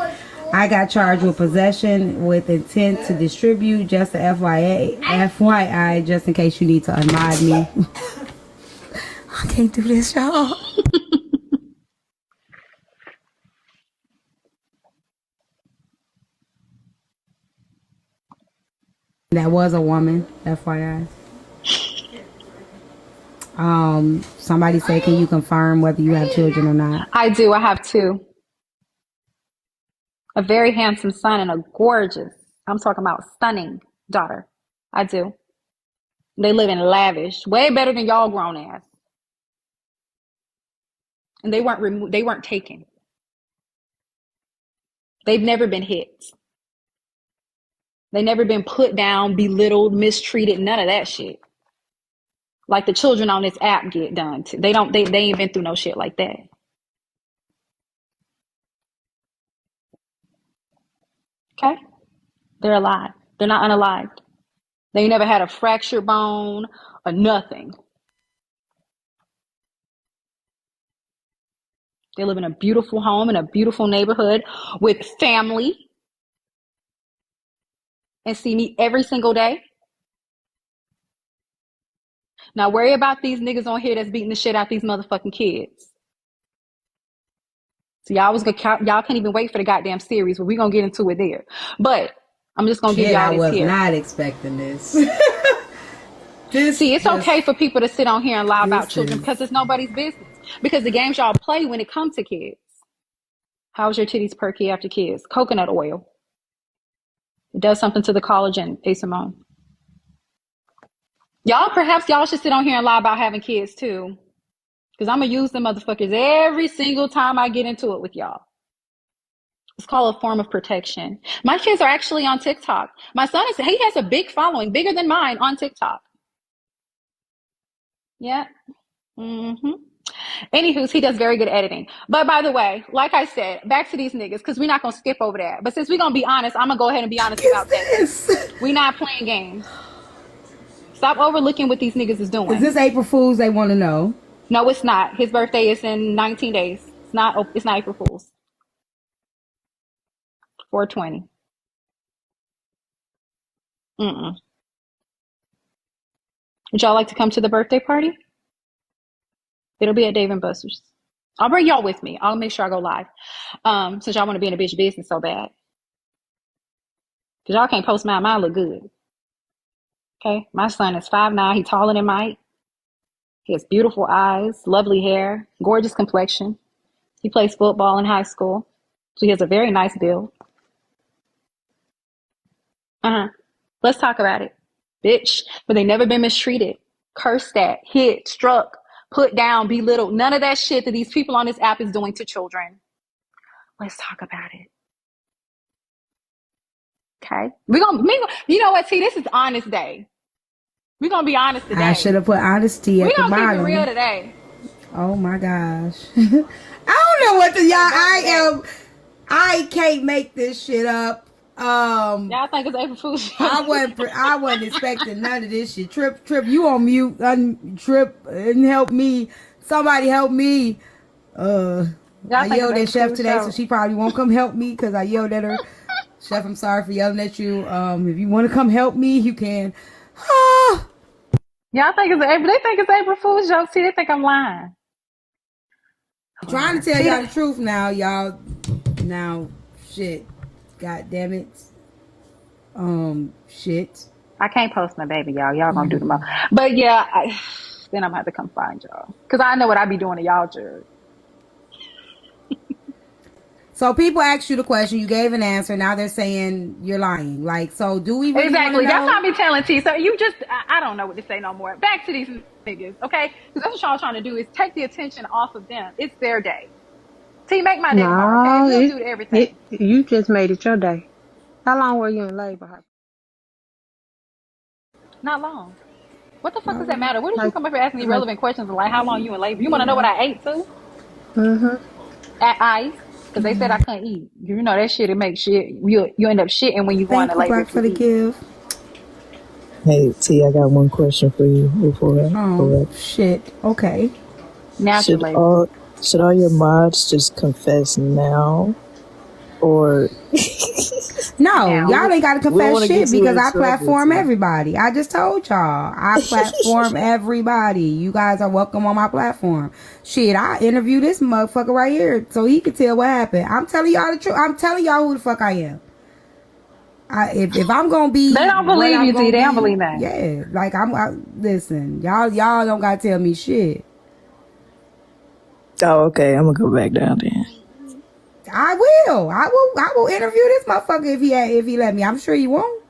[SPEAKER 2] I got charged with possession with intent to distribute. Just a FYI, just in case you need to unmod me. I can't do this, y'all. That was a woman, FYI. Somebody said, can you confirm whether you have children or not?
[SPEAKER 9] I do. I have 2. A very handsome son and a gorgeous, I'm talking about stunning daughter. I do. They live in lavish, way better than y'all grown ass. And they weren't taken. They've never been hit. They never been put down, belittled, mistreated, none of that shit. like the children on this app get done. They don't. They ain't been through no shit like that. Okay, they're alive. They're not unalived. They never had a fractured bone or nothing. They live in a beautiful home in a beautiful neighborhood with family and see me every single day. Now worry about these niggas on here that's beating the shit out these motherfucking kids. So y'all can't even wait for the goddamn series, but we're gonna get into it there. But I'm just gonna give y'all this
[SPEAKER 2] I was
[SPEAKER 9] here.
[SPEAKER 2] not expecting this.
[SPEAKER 9] See, it's okay for people to sit on here and lie about children because it's nobody's business. Because the games y'all play when it comes to kids. How's your titties perky after kids? Coconut oil. It does something to the collagen, Simone. Perhaps y'all should sit on here and lie about having kids too. Because I'm going to use them motherfuckers every single time I get into it with y'all. It's called a form of protection. My kids are actually on TikTok. My son he has a big following, bigger than mine on TikTok. Yeah. Anywho, he does very good editing. But by the way, like I said, back to these niggas, because we're not going to skip over that. But since we're going to be honest, I'm going to go ahead and be honest about that. We're not playing games. Stop overlooking what these niggas is doing.
[SPEAKER 2] Is this April Fool's they want to know?
[SPEAKER 9] No, it's not. His birthday is in 19 days. It's not April Fool's. 420. Would y'all like to come to the birthday party? It'll be at Dave & Buster's. I'll bring y'all with me. I'll make sure I go live. Since y'all want to be in a bitch business so bad. Because y'all can't post mine. Mine look good. Okay? My son is 5'9". He's taller than Mike. He has beautiful eyes, lovely hair, gorgeous complexion. He plays football in high school. So he has a very nice build. Let's talk about it. Bitch. But they never been mistreated, cursed at, hit, struck, put down, belittled. None of that shit that these people on this app is doing to children. Let's talk about it. Okay? You know what, T? This is honest day. We're going to be honest today.
[SPEAKER 2] I should have put honesty at the bottom.
[SPEAKER 9] We're going to keep it real today.
[SPEAKER 2] Oh my gosh. I don't know what I can't make this shit up.
[SPEAKER 9] Y'all think it's April Fool's?
[SPEAKER 2] I wasn't expecting none of this shit. Trip, you on mute. Trip, and help me. Somebody help me. I yelled at Chef today, so she probably won't come help me because I yelled at her. Chef, I'm sorry for yelling at you. If you want to come help me, you can.
[SPEAKER 9] Y'all think it's April? They think it's April Fool's joke. See, they think I'm lying.
[SPEAKER 2] I'm trying to tell y'all the truth now, y'all. Now, shit. God damn it. Shit.
[SPEAKER 9] I can't post my baby, y'all. Y'all gonna do the most. But yeah, then I'm gonna have to come find y'all. Because I know what I be doing to y'all, Jared.
[SPEAKER 2] So people asked you the question, you gave an answer, now they're saying you're lying. Like, so do we really
[SPEAKER 9] Exactly.
[SPEAKER 2] That's
[SPEAKER 9] what I be telling T. So you just, I don't know what to say no more. Back to these niggas, okay? Because that's what y'all trying to do is take the attention off of them. It's their day. T, make my day tomorrow, okay? We'll do everything.
[SPEAKER 12] You just made it your day. How long were you in labor?
[SPEAKER 9] Not long. What the fuck does that matter? What did you come up here asking me relevant questions like how long you in labor? You want to know what I ate too? At ice. Because they said I couldn't eat. You know that shit, it makes shit. You end up shitting when you go into labor.
[SPEAKER 2] Thank you, Black, for the gift.
[SPEAKER 13] Hey, T, I got one question for you before I go.
[SPEAKER 2] Shit. Okay.
[SPEAKER 13] Should all your mods just confess now? Or
[SPEAKER 2] no, y'all ain't gotta confess shit because I platform everybody. I just told y'all. I platform everybody. You guys are welcome on my platform. Shit, I interview this motherfucker right here so he can tell what happened. I'm telling y'all the truth. I'm telling y'all who the fuck I am. If I'm gonna be,
[SPEAKER 9] they don't believe you, T. They don't believe that.
[SPEAKER 2] Yeah, like listen, y'all don't gotta tell me shit.
[SPEAKER 13] Oh, okay. I'm gonna go back down there.
[SPEAKER 2] I will interview this motherfucker if he let me. I'm sure he won't.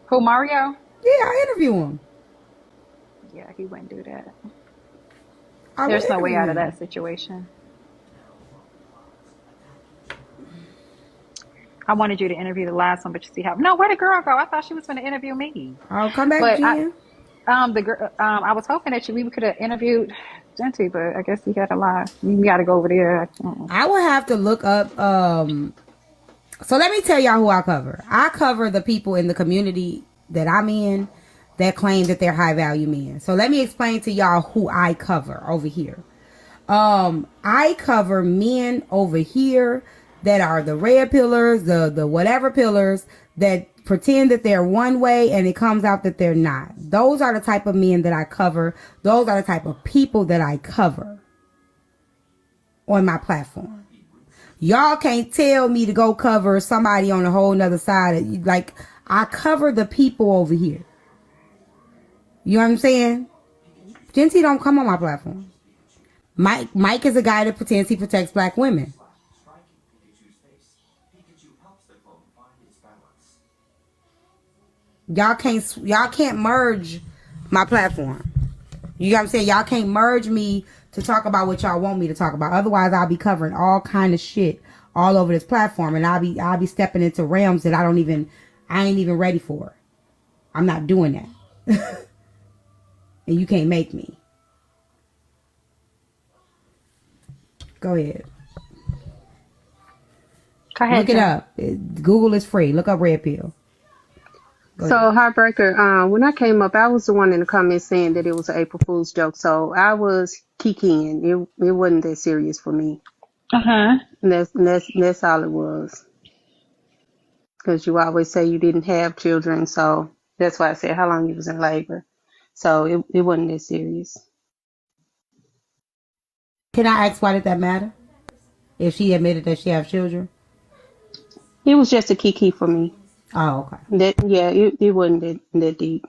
[SPEAKER 9] Who, Mario?
[SPEAKER 2] Yeah, I interview him.
[SPEAKER 9] Yeah, he wouldn't do that. There's no way out of that situation. I wanted you to interview the last one, but you see how... No, where'd the girl go? I thought she was going to interview me.
[SPEAKER 2] I'll come back, Jen.
[SPEAKER 9] I was hoping that we could have interviewed Genty, but I guess he had a lie. You got to go over there.
[SPEAKER 2] I would have to look up. So let me tell y'all who I cover. I cover the people in the community that I'm in that claim that they're high value men. So let me explain to y'all who I cover over here. I cover men over here that are the red pillars, the whatever pillars that pretend that they're one way and it comes out that they're not. Those are the type of men that I cover. Those are the type of people that I cover on my platform. Y'all can't tell me to go cover somebody on a whole nother side. Like, I cover the people over here. You know what I'm saying? Genty don't come on my platform. Mike is a guy that pretends he protects black women. Y'all can't merge my platform. You know what I'm saying? Y'all can't merge me to talk about what y'all want me to talk about. Otherwise, I'll be covering all kind of shit all over this platform, and I'll be stepping into realms that I ain't even ready for. I'm not doing that. And you can't make me. Go ahead.
[SPEAKER 9] Go ahead,
[SPEAKER 2] Look it up. Google is free. Look up Red Pill.
[SPEAKER 12] So, Heartbreaker, when I came up, I was the one in the comments saying that it was an April Fool's joke. So I was kikiing. It wasn't that serious for me.
[SPEAKER 9] Uh-huh.
[SPEAKER 12] And that's all it was. Because you always say you didn't have children. So that's why I said how long you was in labor. So it wasn't that serious.
[SPEAKER 2] Can I ask why did that matter? If she admitted that she have children?
[SPEAKER 12] It was just a kiki for me.
[SPEAKER 2] Oh, okay.
[SPEAKER 12] It wasn't that deep.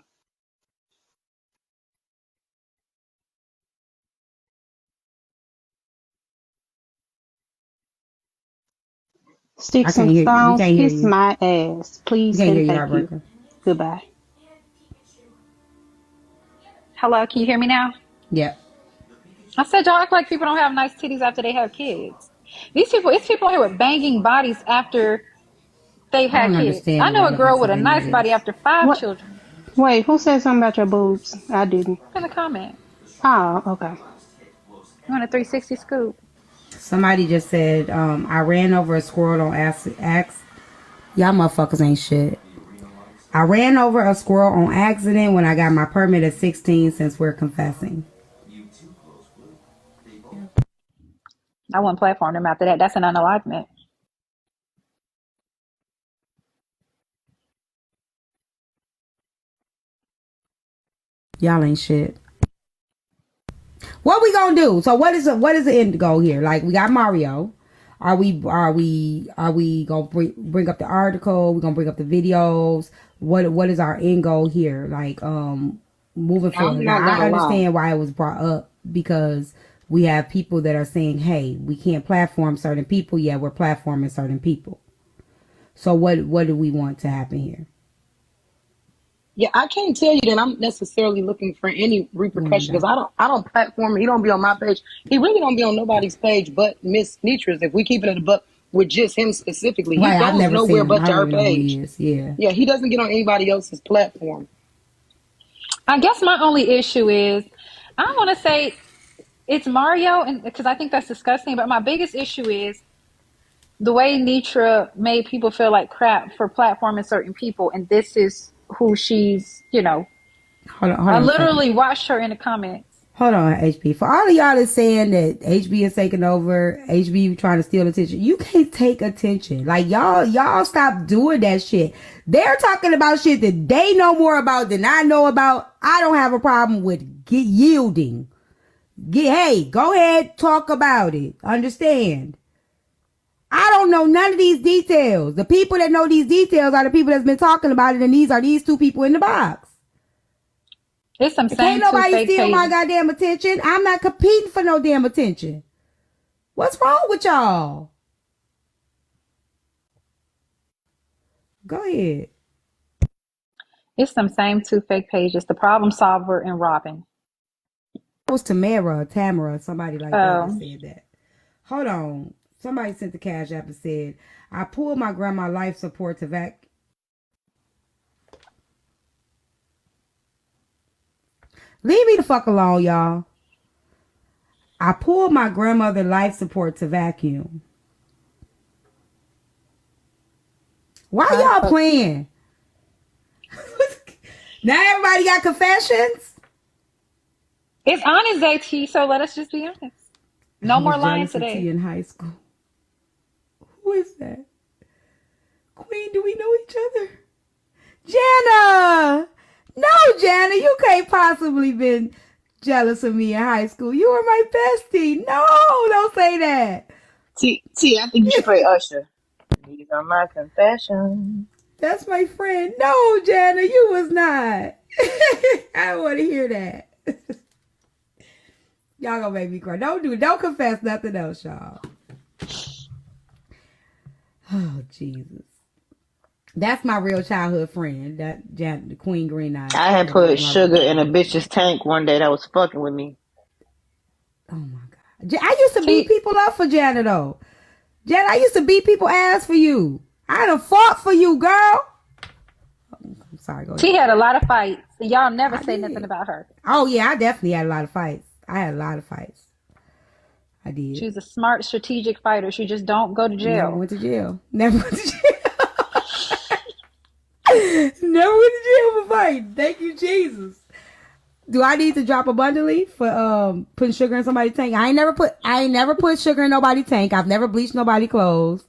[SPEAKER 12] Sticks and stones, kiss my ass, please and thank you. Goodbye.
[SPEAKER 9] Hello, can you hear me now?
[SPEAKER 2] Yeah.
[SPEAKER 9] I said y'all act like people don't have nice titties after they have kids. It's people here with banging bodies after they've had kids. I know a girl with a nice body after 5 children.
[SPEAKER 12] Wait, who said something about your boobs? I didn't.
[SPEAKER 9] In the comment.
[SPEAKER 12] Oh, okay.
[SPEAKER 9] You want a 360 scoop?
[SPEAKER 2] Somebody just said, I ran over a squirrel on Axe. Y'all motherfuckers ain't shit. I ran over a squirrel on accident when I got my permit at 16 since we're confessing.
[SPEAKER 9] I wouldn't platform them after that. That's an unalignment.
[SPEAKER 2] Y'all ain't shit. What we gonna do? So what is the end goal here? Like, we got Mario. Are we gonna bring up the article? We gonna bring up the videos? What is our end goal here? Like, moving forward. Now, I understand why it was brought up, because we have people that are saying, hey, we can't platform certain people. Yeah, we're platforming certain people. So what do we want to happen here?
[SPEAKER 5] Yeah, I can't tell you that I'm necessarily looking for any repercussion, because I don't platform. He don't be on my page. He really don't be on nobody's page but Miss Nitra's. If we keep it at a buck with just him specifically, he goes nowhere but to her page. Yeah, he doesn't get on anybody else's platform.
[SPEAKER 9] I guess my only issue is, I don't want to say it's Mario, and because I think that's disgusting, but my biggest issue is the way Nitra made people feel like crap for platforming certain people, and this is who she's, hold on, I literally watched her in the comments.
[SPEAKER 2] Hold on, HB. For all of y'all that's saying that HB is taking over, HB trying to steal attention, you can't take attention. Like, y'all stop doing that shit. They're talking about shit that they know more about than I know about. I don't have a problem with yielding. Hey, go ahead, talk about it. Understand? I don't know none of these details. The people that know these details are the people that's been talking about it, and these are these two people in the box.
[SPEAKER 9] It's some
[SPEAKER 2] Can't nobody steal my goddamn attention. I'm not competing for no damn attention. What's wrong with y'all? Go ahead.
[SPEAKER 9] It's some same two fake pages. The Problem Solver and Robin.
[SPEAKER 2] It was Tamara, somebody like that said that. Hold on. Somebody sent the cash app and said, I pulled my grandma life support to Leave me the fuck alone, y'all. I pulled my grandmother life support to vacuum. Why y'all playing? Now everybody got confessions?
[SPEAKER 9] It's honest day, T, so let us just be honest. No more lying today.
[SPEAKER 2] T in high school. Who is that? Queen, do we know each other? Jana! No, Jana, you can't possibly been jealous of me in high school. You were my bestie. No, don't say that.
[SPEAKER 10] T, I think you should play Usher. These are my confessions.
[SPEAKER 2] That's my friend. No, Jana, you was not. I don't want to hear that. Y'all gonna make me cry. Don't confess nothing else, y'all. Oh, Jesus. That's my real childhood friend. That the Queen Green Eyes.
[SPEAKER 10] I had put sugar in a bitch's tank one day that was fucking with me.
[SPEAKER 2] Oh my God. I used to beat people up for Janet though. Janet, I used to beat people ass for you. I done fought for you, girl. I'm sorry, go ahead.
[SPEAKER 9] She had a lot of fights. And y'all never say nothing about her.
[SPEAKER 2] Oh yeah, I definitely had a lot of fights. I had a lot of fights. I did.
[SPEAKER 9] She's a smart, strategic fighter. She just don't go to jail.
[SPEAKER 2] Never went to jail. Never went to jail. Never went to jail for fighting. Thank you, Jesus. Do I need to drop abundantly for putting sugar in somebody's tank? I ain't never put sugar in nobody's tank. I've never bleached nobody's clothes.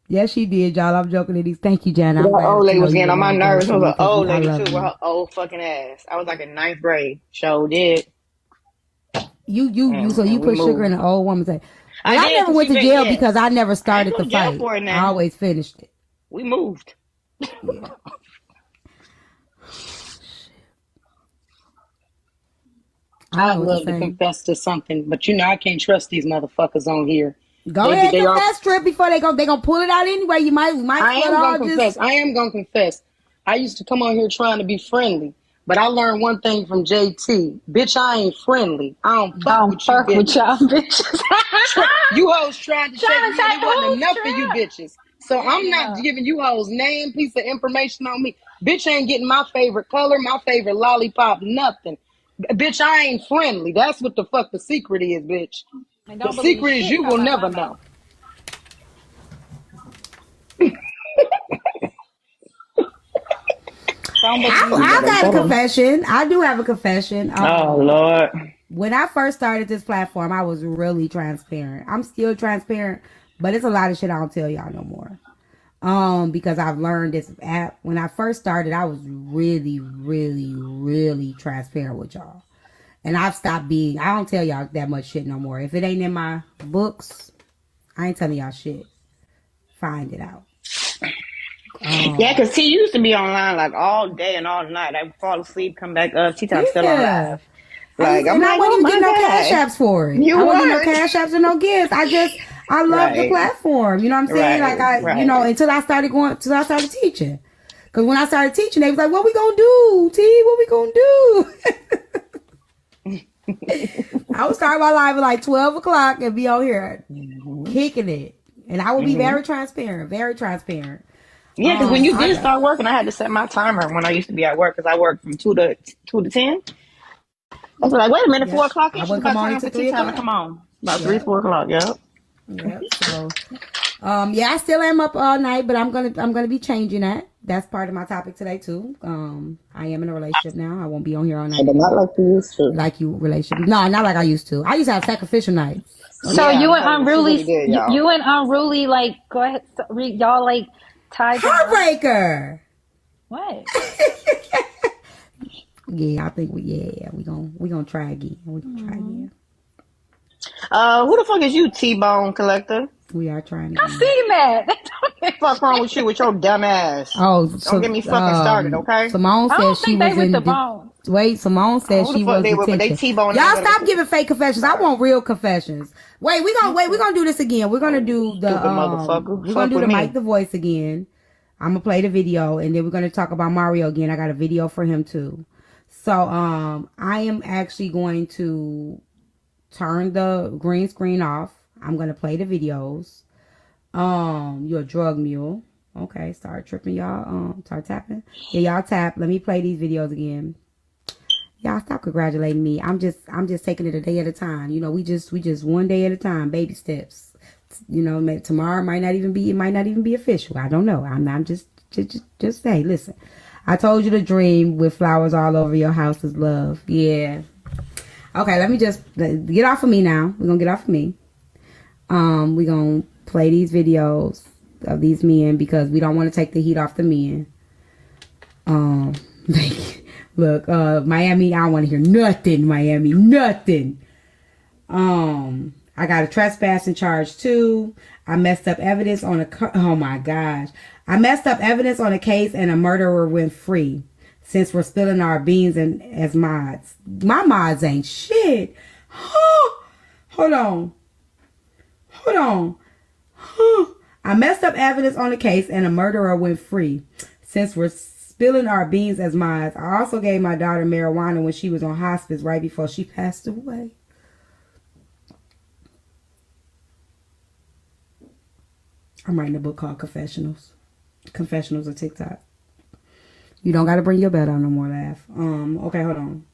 [SPEAKER 2] Yes, she did, y'all. I'm joking at these. Thank you, Jana.
[SPEAKER 10] That old lady was getting on my nerves. It was an old lady too
[SPEAKER 2] you.
[SPEAKER 10] with her old fucking ass. I was like in ninth grade. Sure did.
[SPEAKER 2] So you put sugar in an old woman's tank. I never went to jail because I never started the fight. I always finished it.
[SPEAKER 10] We moved.
[SPEAKER 2] Yeah.
[SPEAKER 5] I'd love to confess to something, but I can't trust these motherfuckers on here.
[SPEAKER 2] Go ahead and confess, Trip, before they gonna pull it out anyway. You might
[SPEAKER 5] I am gonna confess. I used to come on here trying to be friendly, but I learned one thing from JT. Bitch, I ain't friendly. I don't fuck with y'all bitches. You hoes tried to shake me, and it wasn't enough for you bitches. So I'm not giving you hoes name, piece of information on me. Bitch ain't getting my favorite color, my favorite lollipop, nothing. Bitch, I ain't friendly. That's what the fuck the secret is, bitch. The secret is you will never know.
[SPEAKER 2] I got a confession. I do have a confession.
[SPEAKER 10] Oh, Lord.
[SPEAKER 2] When I first started this platform, I was really transparent. I'm still transparent, but it's a lot of shit I don't tell y'all no more. Because I've learned this app. When I first started, I was really, really, really transparent with y'all. And I've stopped being, I don't tell y'all that much shit no more. If it ain't in my books, I ain't telling y'all shit. Find it out.
[SPEAKER 10] Yeah, because T used to be online like all day and all night. I fall asleep, come back up. T time still on live. Like,
[SPEAKER 2] I wouldn't even get no cash apps for it. I wouldn't get no cash apps or no gifts. I love the platform. You know what I'm saying? Until I started teaching. Because when I started teaching, they was like, what we gonna do, T? What we gonna do? I would start my live at like 12 o'clock and be out here kicking it. And I would be very transparent, very transparent.
[SPEAKER 10] Yeah, because when you did start working, I had to set my timer when I used to be at work because I worked from 2 to 10. I was like, wait a minute, 4 o'clock.
[SPEAKER 2] I would come on to 3 o'clock.
[SPEAKER 10] Come on. About 3, 4 o'clock,
[SPEAKER 2] Yep. So, I still am up all night, but I'm gonna be changing that. That's part of my topic today too. I am in a relationship now. I won't be on here all night.
[SPEAKER 10] But not like you used to.
[SPEAKER 2] Like you relationship? No, not like I used to. I used to have sacrificial nights.
[SPEAKER 9] So you and Unruly, like, go ahead, y'all like tied.
[SPEAKER 2] Heartbreaker.
[SPEAKER 9] What?
[SPEAKER 2] Yeah, I think we gonna try again. We're gonna try again.
[SPEAKER 10] Who the fuck is you, T-Bone Collector?
[SPEAKER 2] We are trying
[SPEAKER 9] to. I seen that.
[SPEAKER 10] What the fuck wrong with you with your dumb ass?
[SPEAKER 2] Oh,
[SPEAKER 10] don't get me fucking started, okay?
[SPEAKER 2] Simone said she was in the wait. Simone said she was in detention. Y'all stop giving fake confessions. I want real confessions. We're gonna do this again. We're gonna do the we're gonna do the Mike the Voice again. I'm gonna play the video and then we're gonna talk about Mario again. I got a video for him too. So I am actually going to turn the green screen off. I'm gonna play the videos. You're a drug mule. Okay, start tripping, y'all. Start tapping. Yeah, y'all tap. Let me play these videos again. Y'all stop congratulating me. I'm just taking it a day at a time. You know, we just one day at a time, baby steps. You know, tomorrow it might not even be official. I don't know. I'm just say, listen. I told you to dream with flowers all over your house is love. Yeah. Okay, let me just get off of me now. We're gonna get off of me. We're gonna play these videos of these men because we don't want to take the heat off the men. Look, Miami, I don't want to hear nothing, Miami, nothing. I got a trespassing charge too. I messed up evidence on oh my gosh. I messed up evidence on a case and a murderer went free. Since we're spilling our beans and as mods. My mods ain't shit. Hold on. I messed up evidence on the case and a murderer went free. Since we're spilling our beans as mods, I also gave my daughter marijuana when she was on hospice right before she passed away. I'm writing a book called Confessionals. Confessionals of TikTok. You don't got to bring your bed on no more, laugh. Okay, hold on.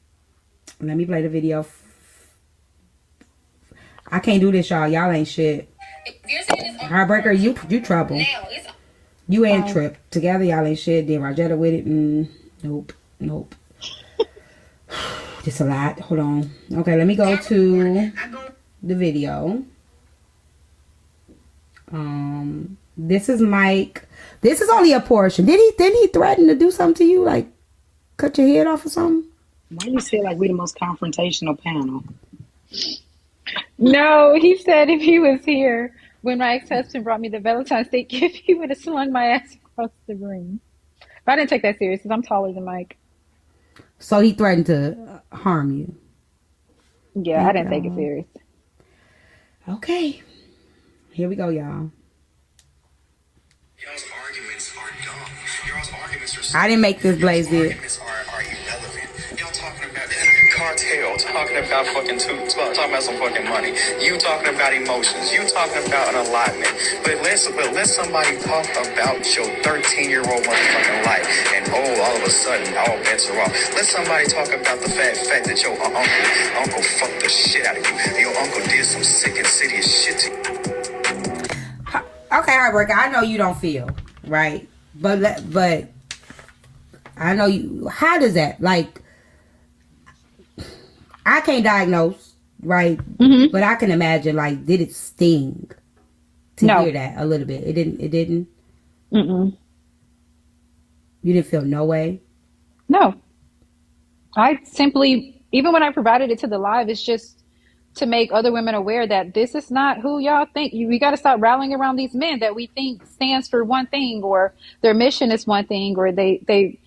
[SPEAKER 2] Let me play the video. I can't do this, y'all. Y'all ain't shit. Heartbreaker, you trouble. You and Trip. Together, y'all ain't shit. Then Rajetta with it. Nope. Just a lot. Hold on. Okay, let me go to the video. This is Mike. This is only a portion. Didn't he threaten to do something to you? Like cut your head off or something?
[SPEAKER 5] Why do you feel like we're the most confrontational panel?
[SPEAKER 9] No, he said if he was here when my ex-husband brought me the Valentine's Day gift, he would have slung my ass across the room. But I didn't take that serious because I'm taller than Mike.
[SPEAKER 2] So he threatened to harm you?
[SPEAKER 9] Yeah, I didn't take it serious.
[SPEAKER 2] Okay. Here we go, y'all.
[SPEAKER 8] Y'all's arguments are dumb. Y'all's arguments are
[SPEAKER 2] I didn't make this, Blaze did.
[SPEAKER 8] arguments are irrelevant. Y'all talking about cartel, talking about fucking talking about some fucking money. You talking about emotions. You talking about an allotment. But let somebody talk about your 13-year-old motherfucking life, and all of a sudden all bets are off. Let somebody talk about the fact that your uncle fucked the shit out of you. Your uncle did some sick, insidious shit to you.
[SPEAKER 2] Okay, Heartbreaker, I know you don't feel, right? But I know you. How does that, like, I can't diagnose, right? Mm-hmm. But I can imagine, like, did it sting to hear that a little bit? It didn't? Mm-mm. You didn't feel no way?
[SPEAKER 9] No. I simply, even when I provided it to the live, it's just to make other women aware that this is not who y'all think. We got to stop rallying around these men that we think stands for one thing, or their mission is one thing, or the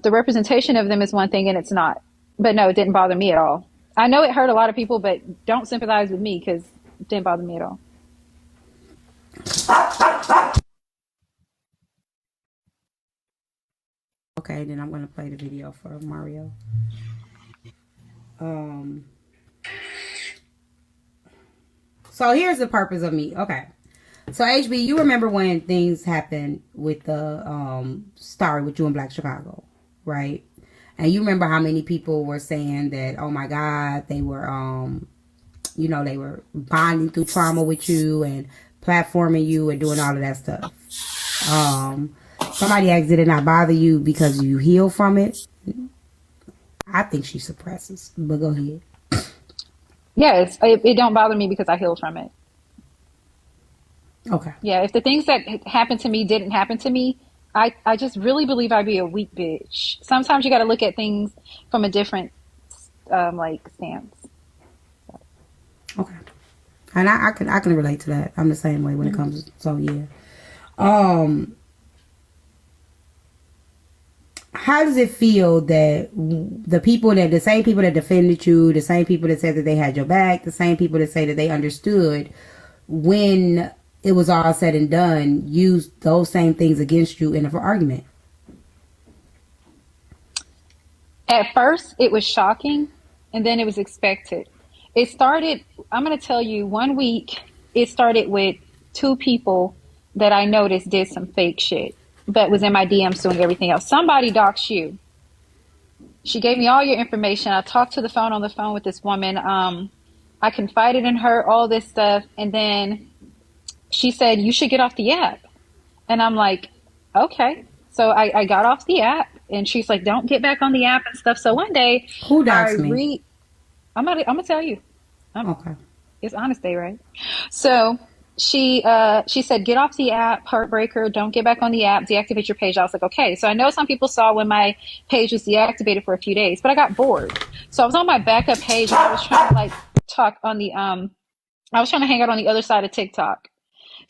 [SPEAKER 9] representation of them is one thing, and it's not. But no, it didn't bother me at all. I know it hurt a lot of people, but don't sympathize with me because it didn't bother me at all.
[SPEAKER 2] Okay, then I'm going to play the video for Mario. So here's the purpose of me. Okay. So HB, you remember when things happened with the story with you in Black Chicago, right? And you remember how many people were saying that, oh my God, they were they were bonding through trauma with you and platforming you and doing all of that stuff. Somebody asked, did it not bother you because you heal from it? I think she suppresses, but go ahead.
[SPEAKER 9] Yes, it don't bother me because I healed from it.
[SPEAKER 2] Okay.
[SPEAKER 9] Yeah, if the things that happened to me didn't happen to me, I just really believe I'd be a weak bitch. Sometimes you got to look at things from a different stance.
[SPEAKER 2] Okay. And I can relate to that. I'm the same way when it comes to, so yeah. How does it feel that the same people that defended you, the same people that said that they had your back, the same people that say that they understood, when it was all said and done, used those same things against you in an argument?
[SPEAKER 9] At first, it was shocking, and then it was expected. It started, I'm going to tell you, 1 week, it started with 2 people that I noticed did some fake shit, but was in my DMs doing everything else. Somebody doxed you. She gave me all your information. I talked to the phone on the phone with this woman. I confided in her all this stuff, and then she said, you should get off the app. And I'm like, okay. So I got off the app, and she's like, don't get back on the app and stuff. So one day,
[SPEAKER 2] Who doxed me?
[SPEAKER 9] I'm gonna tell you.
[SPEAKER 2] Okay.
[SPEAKER 9] It's honest day, right? So she said, get off the app, heartbreaker, don't get back on the app, deactivate your page. I was like, okay. So I know some people saw when my page was deactivated for a few days, but I got bored. So I was on my backup page, and I was trying to like talk on the I was trying to hang out on the other side of TikTok.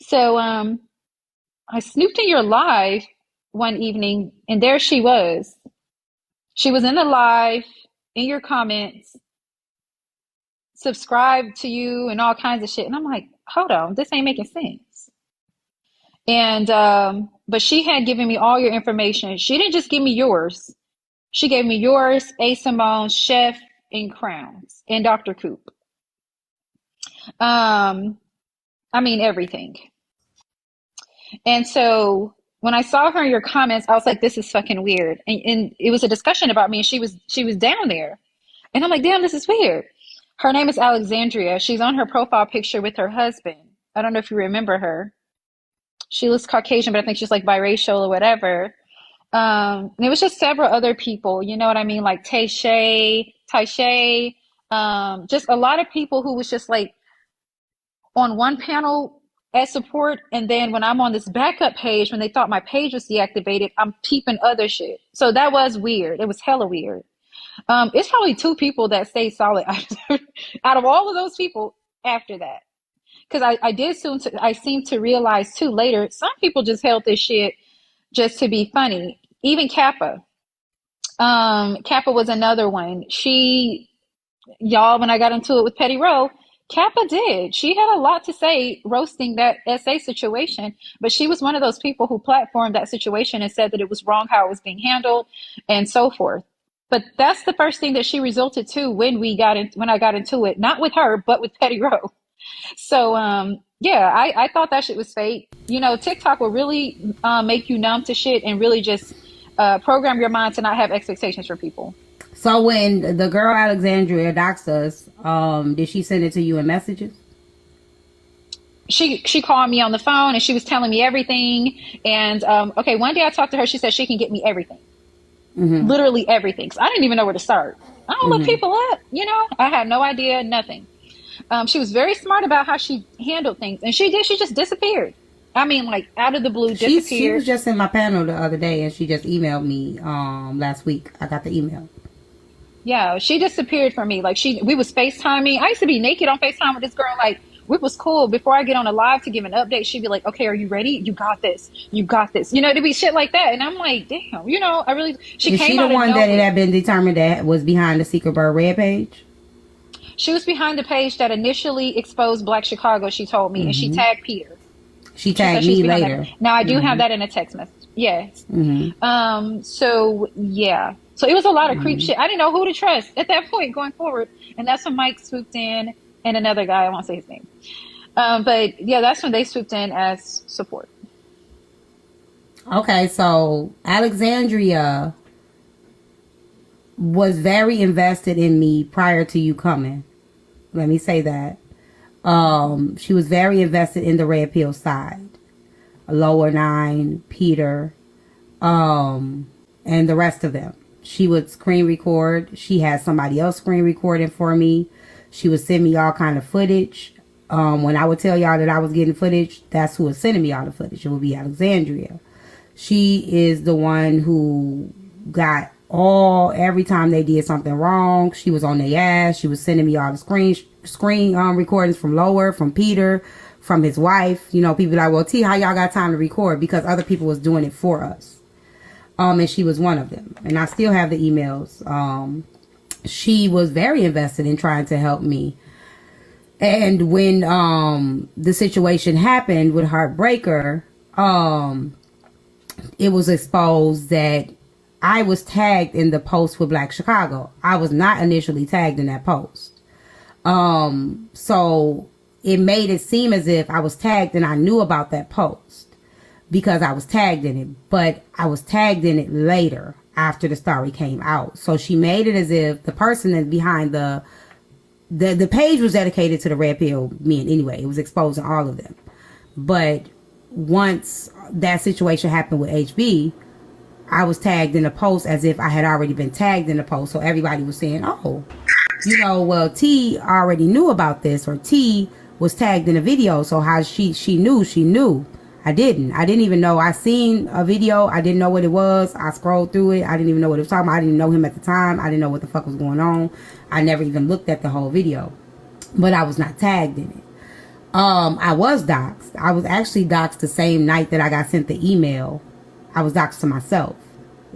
[SPEAKER 9] So I snooped in your live one evening, and there she was. She was in the live, in your comments, subscribed to you and all kinds of shit. And I'm like, hold on, this ain't making sense. And but she had given me all your information. She didn't just give me yours. She gave me yours, A. Simone, Chef, and Crowns, and Dr. Coop. I mean everything. And so when I saw her in your comments, I was like, this is fucking weird. And it was a discussion about me, and she was down there. And I'm like, damn, this is weird. Her name is Alexandria. She's on her profile picture with her husband. I don't know if you remember her. She looks Caucasian, but I think she's like biracial or whatever. And it was just several other people, you know what I mean? Like Tayshay, just a lot of people who was just like on one panel as support. And then when I'm on this backup page, when they thought my page was deactivated, I'm peeping other shit. So that was weird. It was hella weird. It's probably 2 people that stayed solid out of all of those people after that. Because I seem to realize too later, some people just held this shit just to be funny. Even Kappa. Kappa was another one. Y'all, when I got into it with Petty Row, Kappa did. She had a lot to say roasting that SA situation, but she was one of those people who platformed that situation and said that it was wrong how it was being handled and so forth. But that's the first thing that she resulted to when I got into it, not with her, but with Petty Row. So, yeah, I thought that shit was fake. You know, TikTok will really make you numb to shit and really just program your mind to not have expectations for people.
[SPEAKER 2] So when the girl Alexandria doxed us, did she send it to you in messages?
[SPEAKER 9] She called me on the phone, and she was telling me everything. And okay, one day I talked to her. She said she can get me everything. Mm-hmm. Literally everything. So I didn't even know where to start. I don't look people up, you know. I had no idea, nothing. She was very smart about how she handled things, and she just disappeared. I mean, like out of the blue, disappeared.
[SPEAKER 2] She was just in my panel the other day, and she just emailed me last week. I got the email.
[SPEAKER 9] Yeah, she disappeared from me. Like we was FaceTiming. I used to be naked on FaceTime with this girl. Like it was cool. Before I get on a live to give an update, she'd be like, "Okay, are you ready? You got this. You got this." You know, to be shit like that. And I'm like, damn. You know, I really. She came out of nowhere. Is she the one that it had been determined that was behind the Secret Bird Red page? She was behind the page that initially exposed Black Chicago. She told me, and she tagged Peter. She tagged me later. Now I do have that in a text message. Yes. So yeah. So it was a lot of creep shit. I didn't know who to trust at that point going forward. And that's when Mike swooped in, and another guy, I won't say his name. But yeah, that's when they swooped in as support. Okay, so Alexandria was very invested in me prior to you coming. Let me say that. She was very invested in the Red Pill side. Lower 9, Peter, and the rest of them. She would screen record. She had somebody else screen recording for me. She would send me all kind of footage. When I would tell y'all that I was getting footage, that's who was sending me all the footage. It would be Alexandria. She is the one who got every time they did something wrong, she was on their ass. She was sending me all the screen recordings from Lower, from Peter, from his wife. You know, people like, well, T, how y'all got time to record? Because other people was doing it for us. And she was one of them. And I still have the emails. She was very invested in trying to help me. And when the situation happened with Heartbreaker, it was exposed that I was tagged in the post with Black Chicago. I was not initially tagged in that post. So it made it seem as if I was tagged and I knew about that post because I was tagged in it, but I was tagged in it later.
[SPEAKER 2] after the story came out. So she made it as if the person that's behind the page was dedicated to the red pill men anyway. It was exposing all of them. But once that situation happened with HB, I was tagged in a post as if I had already been tagged in the post. So everybody was saying, oh, you know, well, T already knew about this, or T was tagged in a video. So how she knew. I didn't even know. I seen a video. I didn't know what it was. I scrolled through it. I didn't even know what it was talking about. I didn't know him at the time. I didn't know what the fuck was going on. I never even looked at the whole video, but I was not tagged in it. I was doxxed. I was actually doxxed the same night that I got sent the email. I was doxxed to myself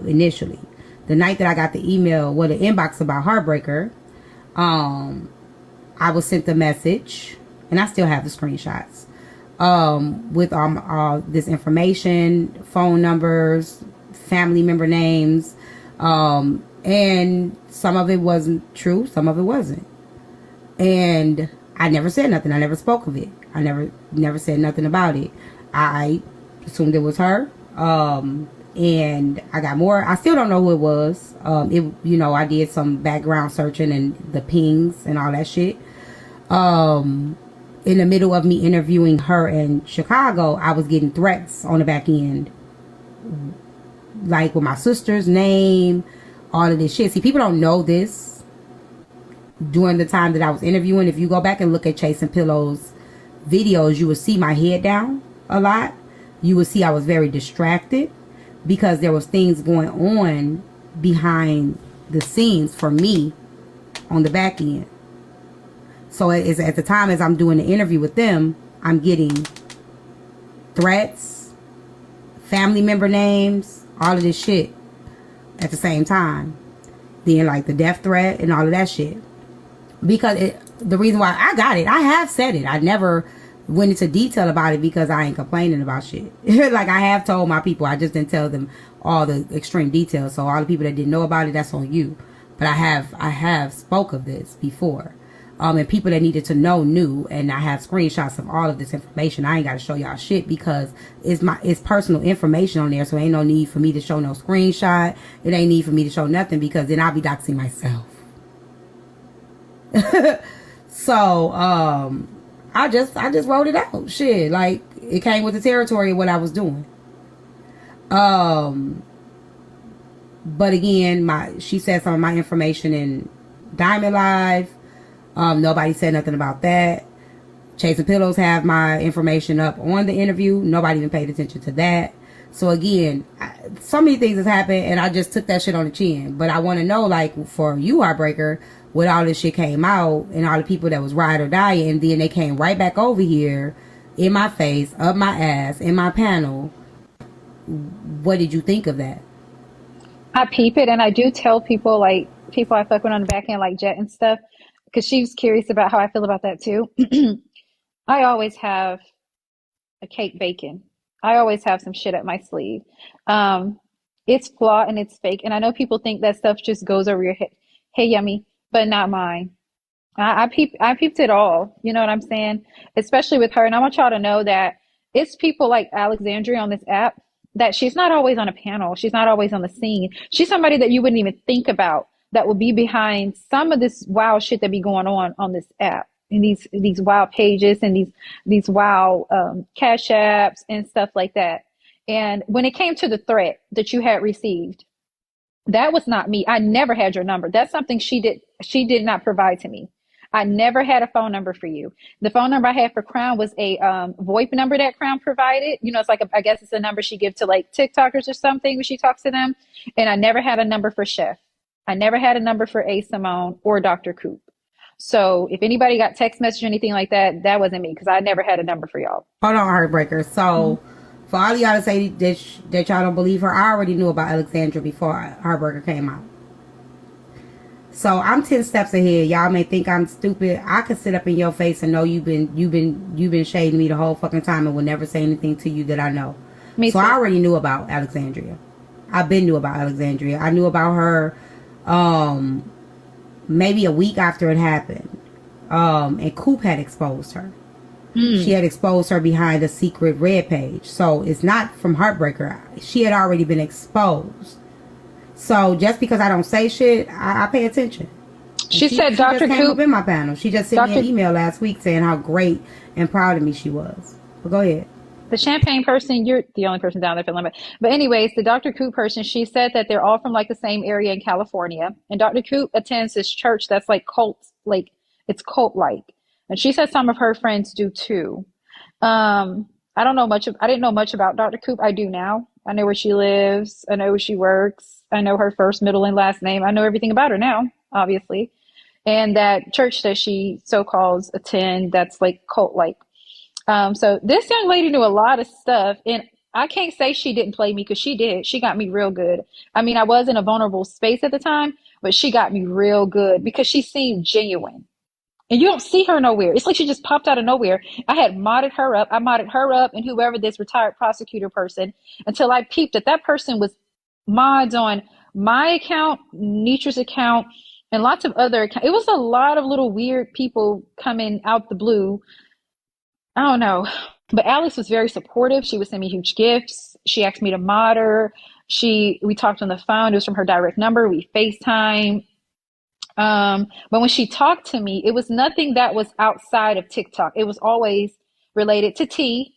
[SPEAKER 2] initially. The night that I got the email with an inbox about Heartbreaker, I was sent the message, and I still have the screenshots, with all this information, phone numbers, family member names, and some of it wasn't true, some of it wasn't. And I never said nothing. I never spoke of it. I never said nothing about it. I assumed it was her. And I got more. I still don't know who it was. I did some background searching and the pings and all that shit. In the middle of me interviewing her in Chicago, I was getting threats on the back end, like with my sister's name, all of this shit. See, people don't know this. During the time that I was interviewing, if you go back and look at Chasing Pillows videos, you will see my head down a lot. You will see I was very distracted because there was things going on behind the scenes for me on the back end. So at the time as I'm doing the interview with them, I'm getting threats, family member names, all of this shit at the same time. Then like the death threat and all of that shit. Because the reason why I got it, I have said it. I never went into detail about it because I ain't complaining about shit. Like I have told my people, I just didn't tell them all the extreme details. So all the people that didn't know about it, that's on you. But I have spoke of this before. And people that needed to know knew, and I have screenshots of all of this information. I ain't got to show y'all shit because it's personal information on there. So ain't no need for me to show no screenshot. It ain't need for me to show nothing because then I'll be doxing myself. So I just wrote it out. Shit, like it came with the territory of what I was doing. But again, she said some of my information in Diamond Live. Nobody said nothing about that. Chasing Pillows have my information up on the interview. Nobody even paid attention to that. So again, so many things has happened, and I just took that shit on the chin. But I want to know, like, for you, Heartbreaker, when all this shit came out, and all the people that was ride or die, and then they came right back over here, in my face, up my ass, in my panel. What did you think of that?
[SPEAKER 9] I peep it, and I do tell people, like, people I fuck with on the back end, like Jet and stuff, because she's curious about how I feel about that too. I always have a cake baking. I always have some shit up my sleeve. It's flawed and it's fake, and I know people think that stuff just goes over your head. Hey, yummy, but not mine. I peeped it all. You know what I'm saying? Especially with her, and I want y'all to know that it's people like Alexandria on this app that she's not always on a panel. She's not always on the scene. She's somebody that you wouldn't even think about that will be behind some of this wild shit that be going on this app, and these wild pages and these wild cash apps and stuff like that. And when it came to the threat that you had received, that was not me. I never had your number. That's something she did not provide to me. I never had a phone number for you. The phone number I had for Crown was a VoIP number that Crown provided. You know, it's like I guess it's a number she gives to like TikTokers or something when she talks to them. And I never had a number for Chef. I never had a number for A. Simone or Dr. Coop. So if anybody got text message or anything like that, that wasn't me because I never had a number for y'all.
[SPEAKER 2] Hold on, Heartbreaker. So for all y'all to say that y'all don't believe her, I already knew about Alexandra before Heartbreaker came out. So I'm 10 steps ahead. Y'all may think I'm stupid. I could sit up in your face and know you've been shading me the whole fucking time and will never say anything to you that I know. Me too. I already knew about Alexandria. I've been knew about Alexandria. I knew about her maybe a week after it happened. And Coop had exposed her. She had exposed her behind a secret red page. So it's not from Heartbreaker. She had already been exposed. So just because I don't say shit, I pay attention.
[SPEAKER 9] She said
[SPEAKER 2] She
[SPEAKER 9] Dr.
[SPEAKER 2] just came up
[SPEAKER 9] Coop.
[SPEAKER 2] in my panel. She just sent me an
[SPEAKER 9] Dr.
[SPEAKER 2] email last week saying how great and proud of me she was. But go ahead.
[SPEAKER 9] The Champagne person, you're the only person down there feeling bad. But anyways, the Dr. Coop person, she said that they're all from like the same area in California. And Dr. Coop attends this church that's like like it's cult like. And she said some of her friends do too. I don't know much I didn't know much about Dr. Coop. I do now. I know where she lives. I know where she works. I know her first, middle, and last name. I know everything about her now, obviously. And that church that she so-called attend, that's like cult like. So this young lady knew a lot of stuff, and I can't say she didn't play me because she did. She got me real good. I mean, I was in a vulnerable space at the time, but she got me real good because she seemed genuine. And you don't see her nowhere. It's like she just popped out of nowhere. I had modded her up. I modded her up and whoever this retired prosecutor person until I peeped that that person was mods on my account, Nitra's account, and lots of other accounts. It was a lot of little weird people coming out the blue. I don't know. But Alex was very supportive. She would send me huge gifts. She asked me to mod her. We talked on the phone. It was from her direct number. We FaceTime. But when she talked to me, it was nothing that was outside of TikTok. It was always related to T.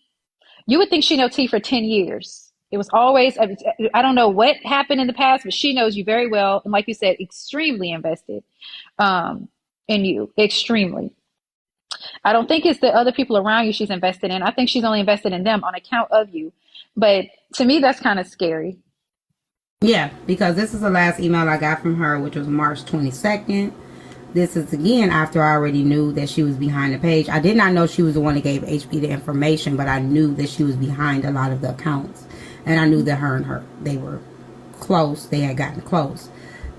[SPEAKER 9] You would think she knows T for 10 years. It was always, I don't know what happened in the past, but she knows you very well. And like you said, extremely invested in you, extremely. I don't think it's the other people around you she's invested in. I think she's only invested in them on account of you. But to me, that's kind of scary.
[SPEAKER 2] Yeah, because this is the last email I got from her, which was March 22nd. This is again after I already knew that she was behind the page. I did not know she was the one that gave HB the information, but I knew that she was behind a lot of the accounts. And I knew that her and her, they were close. They had gotten close.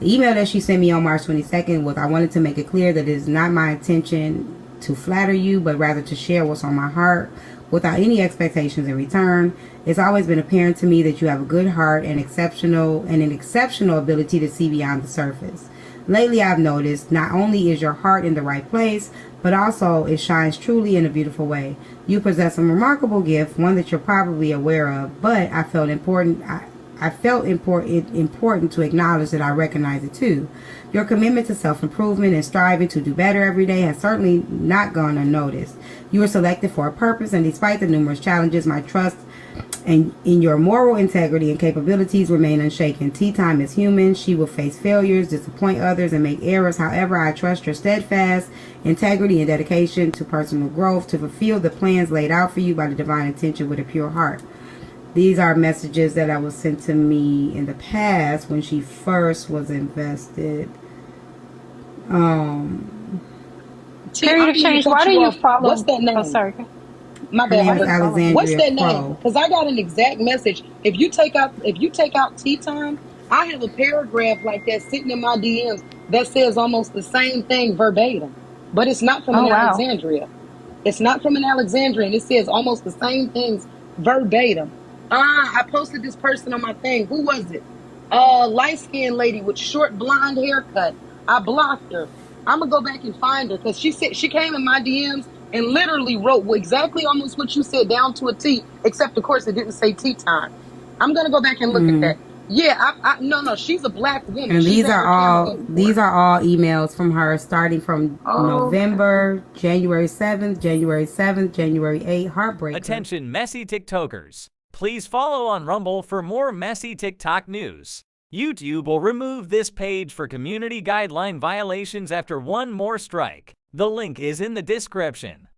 [SPEAKER 2] The email that she sent me on March 22nd was, I wanted to make it clear that it is not my intention to flatter you, but rather to share what's on my heart without any expectations in return. It's always been apparent to me that you have a good heart and an exceptional ability to see beyond the surface. Lately, I've noticed not only is your heart in the right place, but also it shines truly in a beautiful way. You possess a remarkable gift, one that you're probably aware of, but I felt important to acknowledge that I recognize it too. Your commitment to self-improvement and striving to do better every day has certainly not gone unnoticed. You were selected for a purpose, and despite the numerous challenges, my trust and in your moral integrity and capabilities remain unshaken. Tyme is human. She will face failures, disappoint others, and make errors. However, I trust your steadfast integrity and dedication to personal growth to fulfill the plans laid out for you by the divine intention with a pure heart. These are messages that was sent to me in the past when she first was invested.
[SPEAKER 9] Period of change. Why do you follow?
[SPEAKER 5] What's that name?
[SPEAKER 9] Oh, sorry.
[SPEAKER 5] My bad.
[SPEAKER 2] Alexandria
[SPEAKER 5] What's that name?
[SPEAKER 2] Crow.
[SPEAKER 5] Because I got an exact message. If you take out tea time, I have a paragraph like that sitting in my DMs that says almost the same thing verbatim, but it's not from an Alexandria. It's not from an Alexandria, and it says almost the same things verbatim. I posted this person on my thing. Who was it? Light-skinned lady with short blonde haircut. I blocked her. I'm gonna go back and find her because she said she came in my DMs and literally wrote exactly almost what you said down to a T, except of course it didn't say tea time. I'm gonna go back and look at that. Yeah, no, she's a black woman.
[SPEAKER 2] And these are all emails from her starting from November, January 7th, January 7th, January 8th, Heartbreaker.
[SPEAKER 1] Attention messy TikTokers. Please follow on Rumble for more messy TikTok news. YouTube will remove this page for community guideline violations after one more strike. The link is in the description.